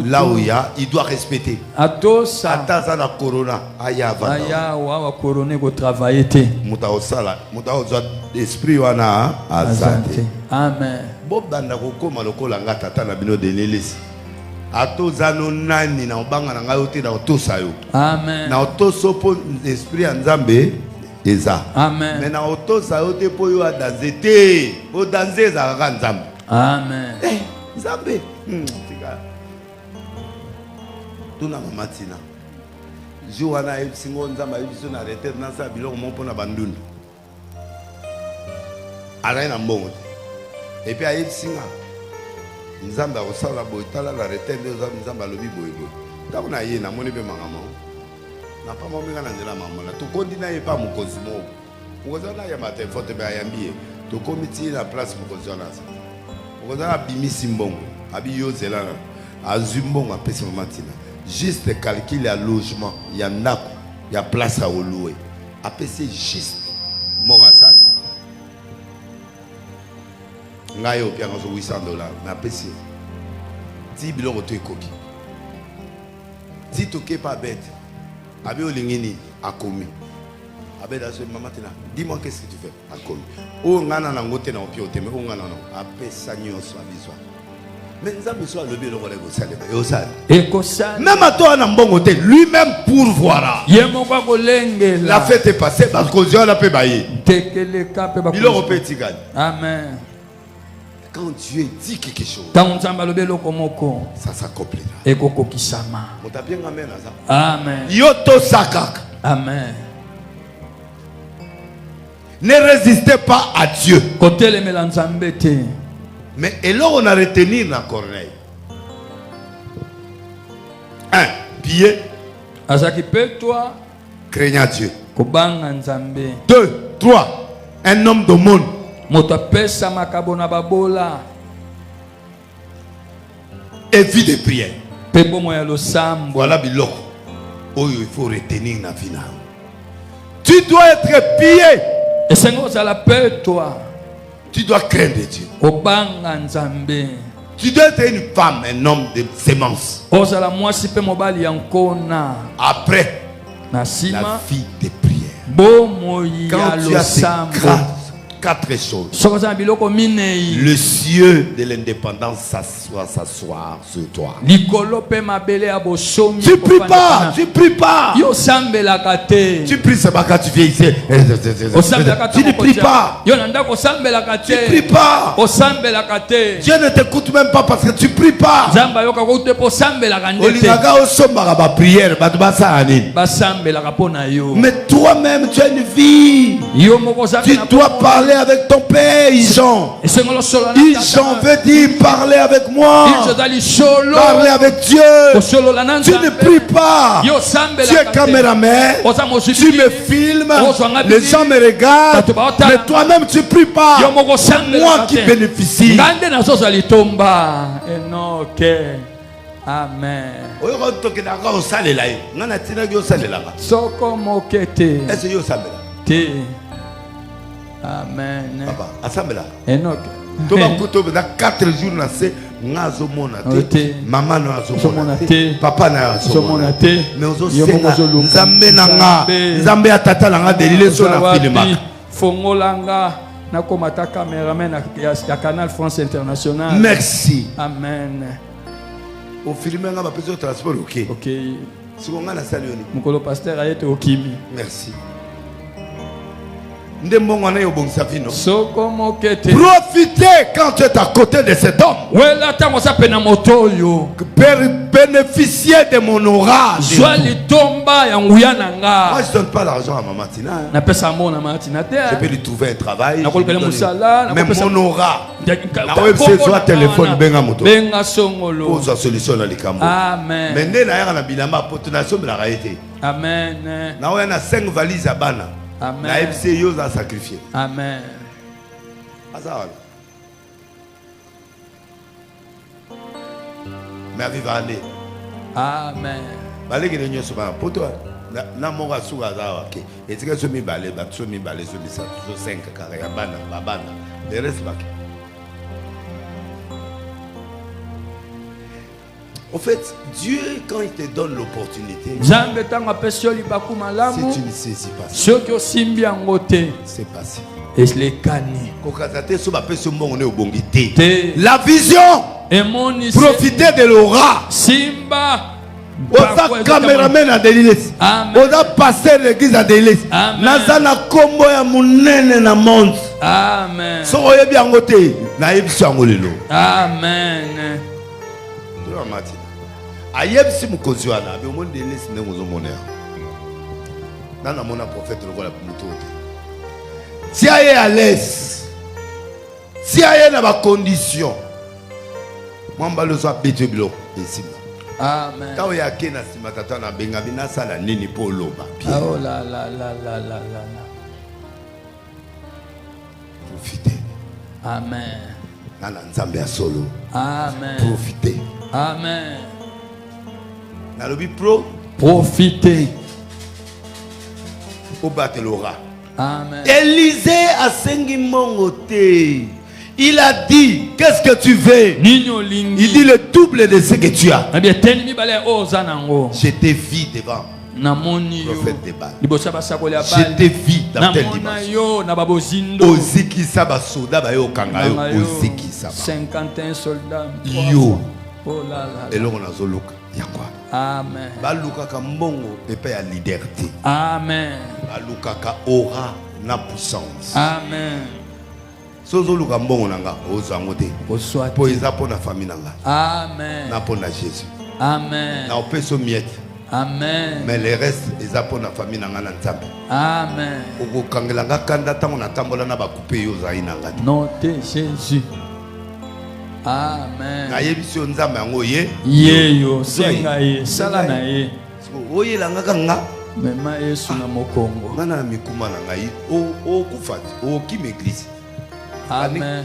là où il doit respecter. Atosa. Ataza na corona aya vana. Aya wa corona go travailler te. Muta osala, muta oza esprit wana azate. Amen. Bobanda kokoma lokola ngata tata na bino de lelesi. Atozano nani na obanga na ngayo te na otosa yo. Amen. Na otoso po esprit ya Nzambe eza. Amen. Mais na auto ça ote po yo adazete. O danser za nzambe. Amen. Eh, nzambe. Tika. Tuna mamatina. Joana singo nzamba biso na retraite na sa biloko mo pona bandunda. Ala na mbongo. Et puis ayi singa. Nzamba osala boitala la retraite de nzamba lobi boyego. Ta na ye na moni be mangama. Na pas mo minga na nzela mamona. To kondina ye pa mo kozimo. Mokozana ya mate fote be ayambi. To komiti na place mo kozana. Mokozana bimisi mbongo. Abi yo zelana. Azumbongo apesi mamatina. Juste calcul à logement, il y a nako, il y a place à louer. Après c'est juste mon asal. Ngayo pia ngazo $800. Mais après c'est 10 biloko to ekoki. Si toke pas bête. Abi olingini akomi. Abi da so maman tina. Dis-moi qu'est-ce que tu fais akomi. O ngana na ngote na opio te mais o ngana no. Après ça nyonso abizwa. Mais nous avons besoin de le même à toi, lui-même pourvoira. La fête est passée parce que Dieu l'a fait bailler. Amen. Quand Dieu dit quelque chose, ça s'accomplira. Amen. Yoto sakak. Amen. Ne résistez pas à Dieu. Mais et là on a retenu la corneille. 1. Piller. Craignant Dieu. 2. 3. Un homme de monde. Et vie de prière. Voilà biloko. Oh, il faut retenir la vie. Tu dois être pillé. Et c'est toi. Tu dois craindre Dieu. Tu dois être une femme, un homme de sémence. Après, la vie de prière. Quand tu as ces 4 choses, le cieux de l'indépendance s'asseoir sur toi. Tu pries pas, tu pries pas. Tu pries seulement quand tu viens ici. Tu ne pries pas. Tu ne pries pas. Dieu ne t'écoute même pas parce que tu ne pries pas. Mais toi-même tu as une vie. Tu dois parler avec ton père, Jean. Jean veut dire parler avec moi. Parler avec Dieu. Tu ne pries pas. Tu es caméraman. Tu me filmes. Les gens me regardent. Mais toi-même tu ne pries pas. Moi qui bénéficie. Amen. Amen. Papa, assemble Enoch. Toba 4 jours na se ngazo monate. Maman na azo monate. Papa na azo monate. Mais ozo senga nzambe nanga. Nzambe atata nanga delile so na filma. Fongolanga na komata cameraman ya Canal France International. Merci. Amen. Au filmer nga ba peso transport OK. OK. Siko nga na salioni. Mukolo pasteur ayete okimi. Merci. Profitez quand tu es à côté de cet homme. Bénéficier de mon orage. Moi je ne donne pas l'argent à Maman Tina. Je peux lui trouver un travail. Mais mon aura. Soit téléphone benga moto. Pose la solution dans les cambos. Amen. Mais ne na na bilamba potonation la réalité. Amen. Na on a 5 valises à bana. Amen. La FC Yos a sacrifié. Amen. Mais à vivre année. Amen. Balé qui n'est pas pour toi. Na monga suga zawa ke. Et tu as soumis balé, bah soumis balé, soumis ça, 5 carré à bana, babana. Le reste bac. En fait, Dieu, quand il te donne l'opportunité, si tu ne saisis pas, c'est passé. La vision, profitez de l'aura. Oza cameraman à Delilis. Oza pasteur de l'église à Delilis. Nazana kombo ya munene na monde. Amen. So oyebi yango te na yebiso yango lelo. Amen. Ndolo mati. Ayebisi mukozi wana be monde Delilis ndenge ozomona. Nana mona prophète lokola muto te. Si aye à l'aise. Si aye na ba condition. Mwamba lozo abete bilo esima. Amen. Quand il y a quelqu'un qui m'a dit na benga bina sala nini polo ba. Oh la la la la la la. Profitez. Amen. Nana nzambe ya solo. Amen. Profitez. Amen. Na lobi profitez. Au batelora. Amen. Élisée a sengi mongote. Il a dit, qu'est-ce que tu veux? Il dit le double de ce que tu as. Je te vis devant. Prophète de Baal. Je te vis dans telle dimension. Oziki saba soda ba yo kangayo. Oziki saba. 51 soldats. Yo. Oh là là. Et là on a zoluka. Yakwa. Amen. Baluka ka mbongo epe ya liberté. Amen. Baluka ka aura na puissance. Amen. Sozo luka mbongo nanga ozango te. Po eza po na famille nanga. Amen. Na po na Jésus. Amen. Na opeso miette. Amen. Mais le reste eza po na famille nanga na Nzambe. Amen. Oko kangelanga kanda tango na tambola na bakupe yo zai nanga. Nom de Jésus. Amen. Na yebisi Nzambe yango ye. Yeyo senga ye sala na ye. Oye langa kanga. Mema Yesu na mokongo. Ngana na mikuma na ngai o kufati o kim église. Amen.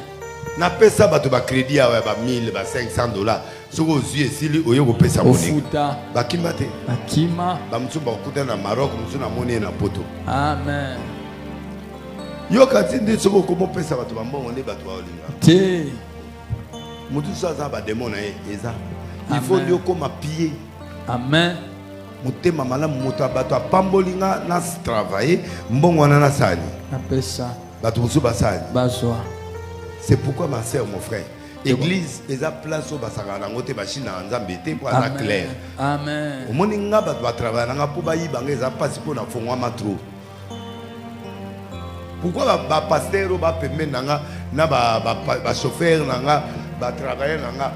Na pesa bato ba crédit ya ba 1000 ba $500. Soko zui esili oyo ko pesa moni. Ofuta. Ba kimate. Akima. Ba mutsu ba kuta na Maroc mutsu na moni na poto. Amen. Yo kati ndi soko ko mo pesa bato ba mbongo ne bato ba olinga. Te. Mutu sa za ba démon na eza. Il faut yo ko ma piller. Amen. Mutema malamu moto bato apambolinga na travailler mbongo na sani. Na pesa. Bato musu ba sani. Bazwa. C'est pourquoi ma sœur, mon frère, église, les a place au basagana, ngote bachina nzambe te pour être clair. Amen. Au monde nga ba travailler nga pour ba yiba nga passe pour na fongwa matro. Pourquoi ba pasteur ba permet nga na ba chauffeur nga ba travailler nga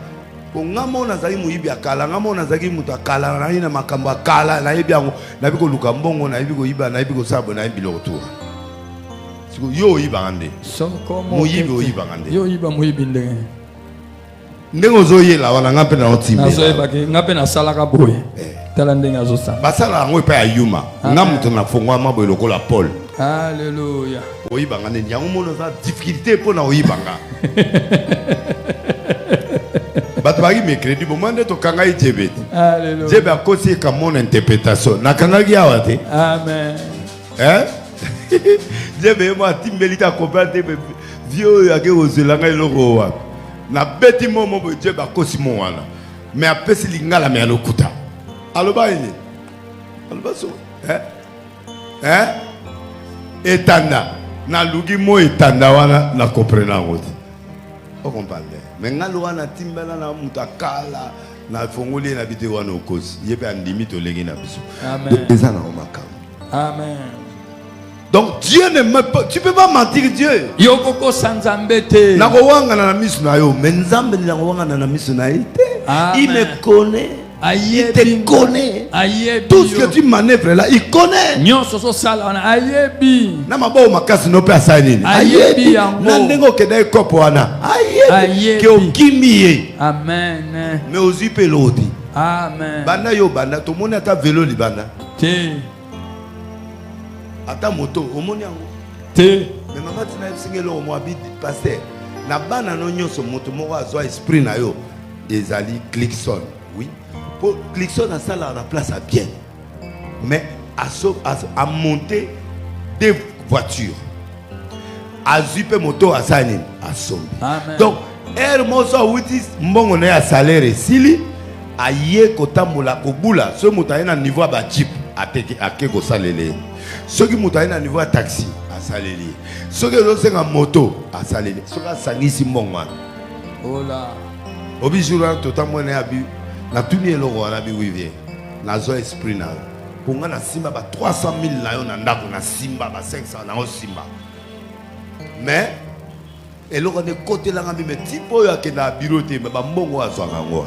ko nga mona zali muyibi akala nga mona zali mutu akala na ina makambo akala na yibi yango na biko luka mbongo na yibi ko yiba na yibi ko sabo na yibi retour. Yo yiba ande muyibi oyiba ande yo yiba muyibi ndenge ndenge ozoyela wana nga mpe na otimbe nazoyebaki nga mpe nasalaka boye tala ndenge azosala basala yango epai ya yuma nga moto na fongwama boye lokola Paul. Alléluia. Oyibanga ndenge yango mona oza difficulté mpo na oyibanga bato baki mercredi bomwa nde tokanga ye jebe te jebe akosi eka mona interprétation nakangaki awa te. Amen. Jebe ye mo atimbeli te akompare te vie oyo ake kozelanga eloko wapi na beti momo boye jebe akosi mo wana me apesi lingala me alokuta aloba ini aloba so etanda naluki mo etanda wana na comprendre yango te okomprendre me ngalo wana timbela na mutu akala na fongoli na bite wana okosi ye mpe andimi tolengi na biso eza na makambo. Amen. Donc Dieu ne me pas, tu peux pas mentir Dieu. Yokoko sanzambete. Nako wangana na misu na yo, menzambe ni nako wangana na misu na ite. Il me connaît. Il te connaît. Tout ce que tu manœuvres là, il connaît. Nyonso so sala na ayebi. Na mabo makasi no pe asani. Ayebi yango. Na ndengo kedai kopo wana. Ayebi. Ke okimiye. Amen. Mais ozi pe lodi. Amen. Banda yo banda to moni ata vélo libanda. Te. Ata moto omoni yango te mais mama tina singelo o mo abidi pasteur na bana no nyonso moto moko azwa esprit na yo ezali Clickson. Oui pour Clickson a ça là la place à bien mais à monter des voitures à zipe moto à sani à sombi. Donc er moso wuti mbongo na ya salaire sili aye kotambola kobula so moto na niveau ba jeep ateke ko salele. Ceux qui montent à un niveau à taxi, à Saléli. Ceux qui sont en moto, à Saléli. Ceux qui sont ici, mon man. Oh là. Au bijou, totalement, on a bu. La tournée, on a bu, oui, bien. nazo esprit na ponga na simba ba 300,000 na yo na ndako na simba ba 500 na simba mais eloko ne côté la ngambi mais tipo yo akenda bureau te ba mbongo azwanga ngo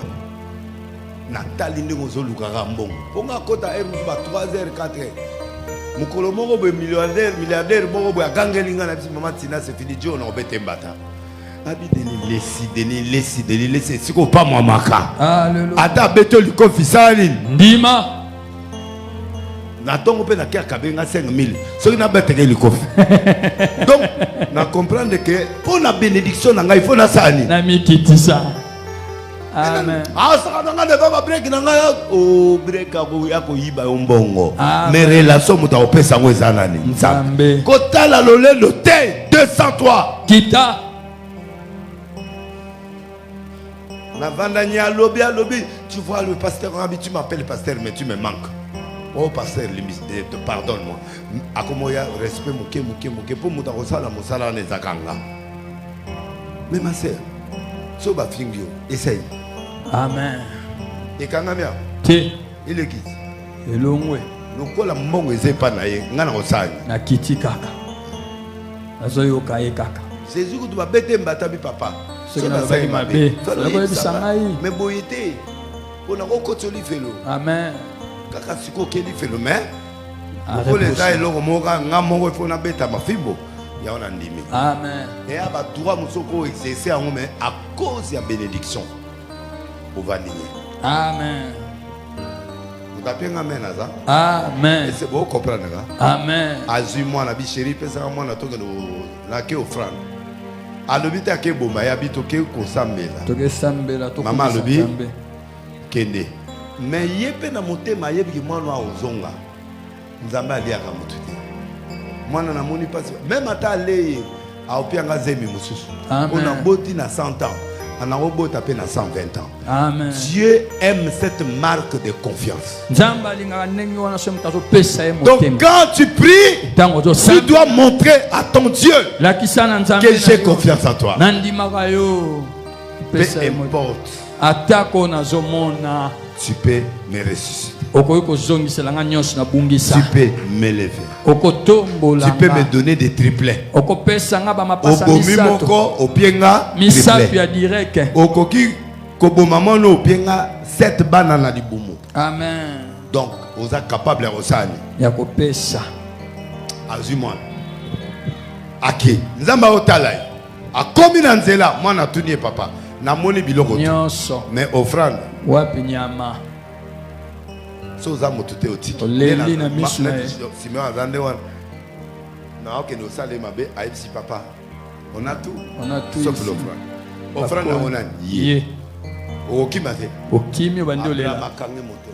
na tali ndenge ozoluka mbongo ponga kota ba 3h 4h mukolo moko be milliardaire moko be agangeli nga na bisi mama Tina c'est fini jo na obete mbata abi deni lesi siko pa mwa maka ata beto likofi sali ndima na tongo pe na kia kabenga 5,000 soki na beteke likofi donc na comprendre que pour la bénédiction na ngai il faut na sani na mikitisa amen saka na nga ne ba break na nga o break ya ko yiba yo mbongo mais relation muta opesa ngo ezana ni nzambe kotala lolelo te 203 kita na vandanya lobby tu vois le pasteur Rabi tu m'appelles pasteur mais tu me manques. Oh pasteur, pardonne-moi. Akomoya respect muke pour muta kosala mosala ne zakanga. Mais ma sœur, so ba fingio, essaye. Amen. Et kanga mia. Te. Il est qui? Elongwe. Lokola mbongo ezepa na ye, ngana kosala. Na kiti kaka. Azoyo kaye kaka. Jésus ko tu ba bete mbata bi papa. So na ba mabe. Sala bisangai. Mais boyete. On a kokotoli felo. Amen. Kaka siko keli phénomène pour les gens eloko moka nga moko faut na beta mafibo ya ona ndimi amen et aba droit musoko exercer en mais à cause ya bénédiction au vanille amen vous tapez amen aza amen c'est beau comprendre amen azui moi na bi chéri pesa moi na toke na ke offrande alobita ke bomba ya bito ke ko sambela to ke sambela to mama lobi kende mais yepe na motema yebi mwana ozonga nzambe aliaka mutu te mwana na moni pasi même ata le aopianga zemi mususu on a boti na 100 ans on a robota pe na 120 ans amen Dieu aime cette marque de confiance nzambe alingaka ndenge wana so mutazo pesa ye donc quand tu pries tu dois montrer à ton Dieu que j'ai confiance en toi nandimaka yo pesa ye importe atako nazomona tu peux me ressusciter. Tu peux m'élever. Tu peux me donner des triplets. Amen. Donc, vous êtes capable de resani. Azuma. Aki. Nzamba otalai. A komi na nzela, moi na tuni papa. Na moni biloko. Mais offrande. Wapi nyama. So za motute otiki. Oleli na misu na Simeon azande wana. Na oke no sale mabe aipsi papa. On a tout. Sauf l'offrande. Offrande na onani. Ye. Okima te. Okimi bandi olela. Makange moto.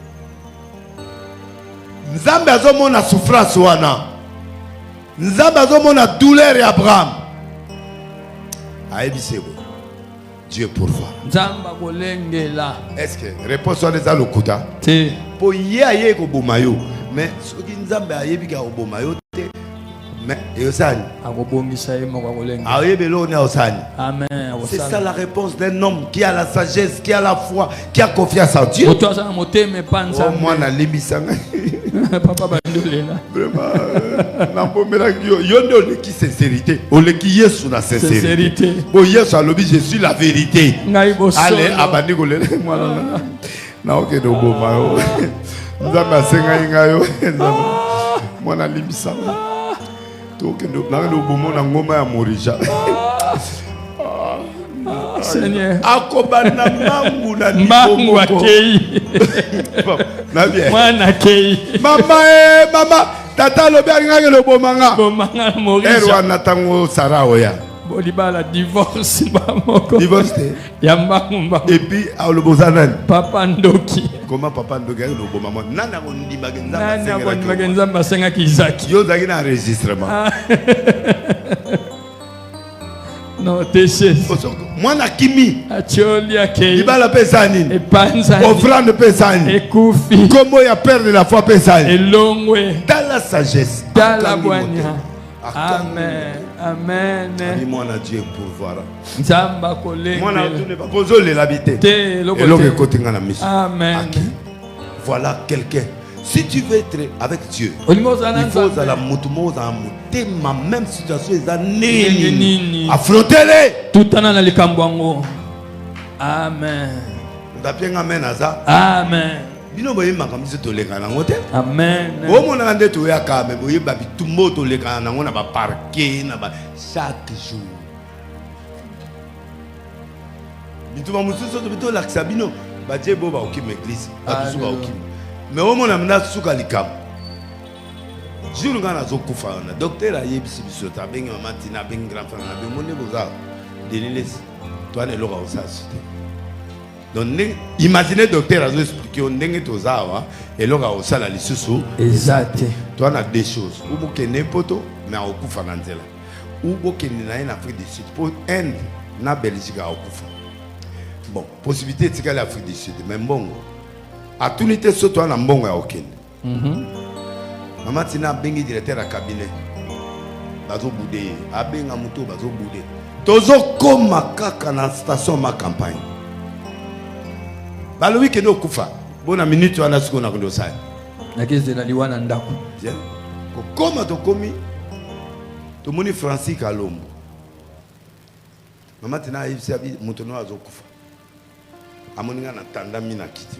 Nzambe azomona souffrance wana. Nzambe azomona douleur ya Abraham. Aibisebo. Dieu pourvoit. Est-ce que réponse à des alokuta? Pour y aller au bomayo, mais ce qui nous a bien au bomayo, mais Yosani. C'est ça la réponse d'un homme qui a la sagesse, qui a la foi, qui a confiance en Dieu. Oh, moi, na limisanga. Papa Bandolela. Vraiment, on qui sincérité, on le qui est sous la sincérité. Bon, yes, je suis la vérité. Allez, abandonne. Na ok do bo mayo. Nzamba senga ingayo. Mwana limisanga. To ok do na do bo mona ngoma ya Morija. Seigneur. Akobana mangu na mangu akei. Na bien. Mwana akei. Mama, tata lobi ngake lo bomanga. Bomanga Morija. Erwa natango sarao ya. Bolibala divorce bamoko. Divorce. Yamba. Et puis le bozanan. Papa Ndoki. Comment papa Ndoki le bo maman. Nana ko ndimaka nzamba. Nana ko ndimaka nzamba senga kizaki. Yo zaki na enregistrement. Non, déchet. Moi na kimi. Acholi akei. Ibala pesani. Epanza. Offrande pesani. Ekufi. Comment y a perdre la foi pesani. Elongwe. Dans la sagesse. Dans la boigne. Amen. Amen. Moi na Dieu pourvoir. Nzamba kolenge. Moi na tune pas poser l'habiter. Te loko kotinga na mission. Amen. voilà quelqu'un. Si tu veux être avec Dieu, il faut la moutumo dans ma même situation, affrontez-les. Tout en allant les cambango. Amen. Amen. Amen. Bino boye makamisi to leka na ngote. Amen. Bo mona ngande to ya ka me boye ba bitumbo to leka na ngona ba parquer na ba chaque jour. Bituma mususu to bito laksa bino ba jebo ba okim église ba bisu ba okim. Mais au mona mna suka likam. Jour ngana zo kufa na docteur ayebisi biso ta bengi mama tina bengi grand frère na be monde boza. Deliles. Toi ne lo ka osasite. Donc, imaginez docteur a expliqué on n'est pas aux et l'on a au sala les sous. Exact. Toi on a deux choses. Ou vous kenez poto mais au coup fanantela. Ou vous kenez en Afrique du Sud. Pour Inde, na Belgique au coup. Bon, possibilité de aller Afrique du Sud. Mais bon, à tout l'été surtout en bon à aucun. Maman tina bengi directeur à cabinet. Bazo boudé. A benga muto bazo boudé. Tozo comme kaka na station ma campagne. Baloui que nous kufa. Bona minute wana siko na kondo sai. Na keze na liwana ndako. Bien. Ko koma to komi. To moni Francis Kalombo. Mama tina ifsi abi mutono azo kufa. Amoninga na tanda mina kiti.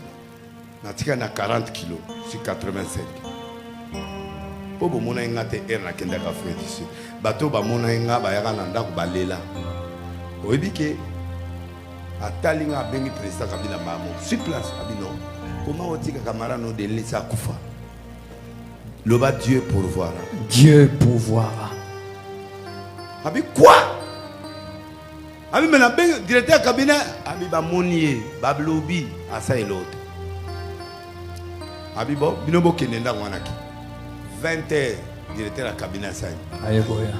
Na tika na 40 kilos sur 85. Pobo mona ngate na kenda ka Afrique du Sud. Bato ba mona nga ba yaka na ndako balela. Oebike Atalinga bengi président Kabila Mamo sur place abino comment on dit que camarade no de laisser kufa loba Dieu pourvoira Dieu pourvoira abi quoi abi mena bengi directeur cabinet abi ba monier bablobi asa elote abi bo bino bo kenenda wanaki 20h directeur cabinet asa ayeboya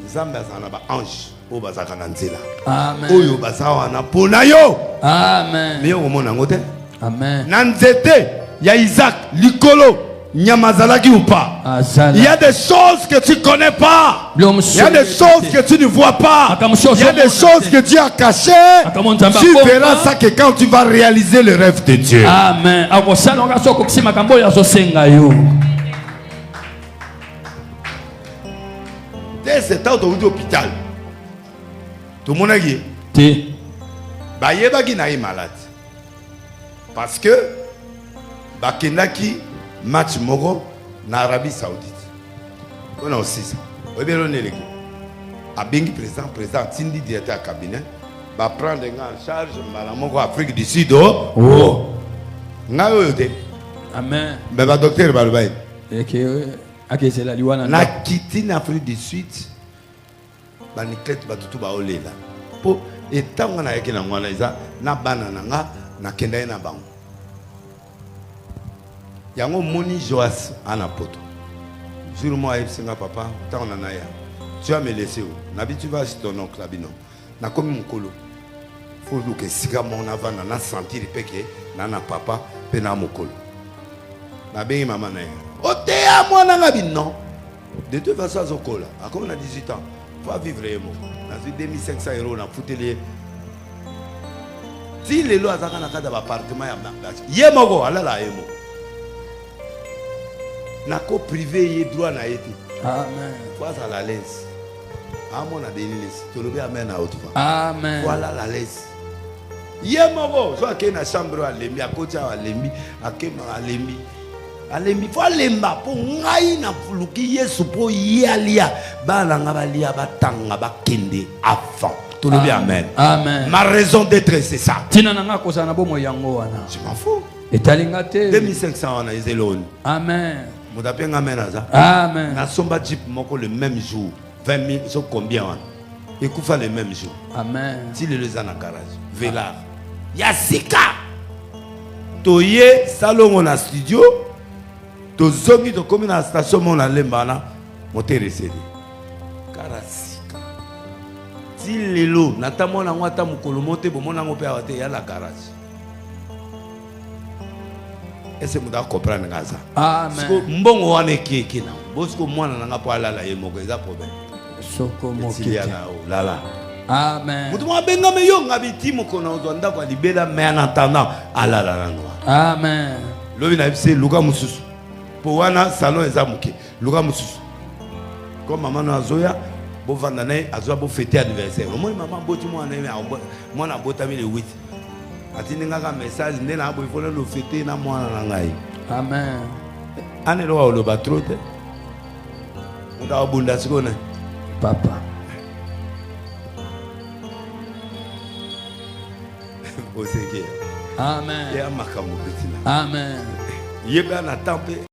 Nzambe azana ba ange o bazaka na nzela. Amen. Oyo bazawa na pona yo. Amen. Mais on mona ngote. Amen. Na nzete ya Isaac likolo nyamazalaki ou pas. Il y a des choses que tu connais pas. Il y a des choses que tu ne vois pas. Il y a des choses que Dieu a cachées. Tu verras ça que quand tu vas réaliser le rêve de Dieu. Amen. Dès ce temps de l'hôpital, tout le monde a dit Bayebaki est malade. Parce que Bakendaki match Mogo en Arabie Saoudite. On a aussi ça. On a bien président Tindi directeur cabinet va prendre en charge Malamogo Afrique du Sud. Amen. Mais le docteur Balbaï. Na quitté l'Afrique du Sud. Baniklet batutu ba olela. Po etango na yake na mwana iza na banana nga na kenda na bango. Yango moni Joas ana poto. Jour moi singa papa, tango na ya. Tu vas me laisser où? Nabi tu vas chez ton oncle Abino. Na komi mukolo. Faut que sika mon avant na sentir peke na papa pe na mukolo. Na bengi mama na ya. Ote ya mwana ngabi non. De toute façon azokola. Comme on a 18 ans. Faut vivre emo. Na 2500 € na futeli. Si les lois azaka na kada appartement ya bangage. Yemoko alala emo. Na ko privé ye droit na yete. Amen. Faut à la l'aise. Amo na denilis. Tolobe amen na autre. Amen. Voilà la l'aise. Yemoko so ke na chambre alembi akocha alembi akema alembi. Alembi fo lemba po ngai na fuluki Yesu po yalia bana ngabalia batanga bakende avant. Tout le bien amen. Amen. Ma raison d'être c'est ça. Tina nanga ko sana bomo yango wana. Je m'en fous. Etalingate 2500 wana ezelon. Amen. Modapenga amen aza. Amen. Na somba jeep moko le même jour 20 000 so combien wana. Ekufa le même jour. Amen. Si le leza na garage. Velar. Yasika. Toye salon na studio. To zongi to komi na station mon na lembana moteur recédé karasika ti lelo natamona ngwata mukolo mote bomona ngope awate ya la garage ese muda comprendre ngaza amen siko mbongo wane keke na bosiko mwana nanga po alala ye moko eza problème soko mokiti ya na lala Amen. Mutu mwa benga me yo ngabiti mokona ozwanda kwa libela mais en attendant alala la noa. Amen. Lobi na bise luka mususu. Po wana salon eza muke. Luka mususu. Comme maman na zoya bo vandane azwa bo fêter anniversaire. Moi maman boti moi na botami le 8. Atini ngaka message ndena abo ifona lo fêter na mwana na ngai. Amen. Ane lo lo batrote. Muta obunda sikona. Papa. Oseke. Amen. Ya makambo betina. Amen. Yeba na tempe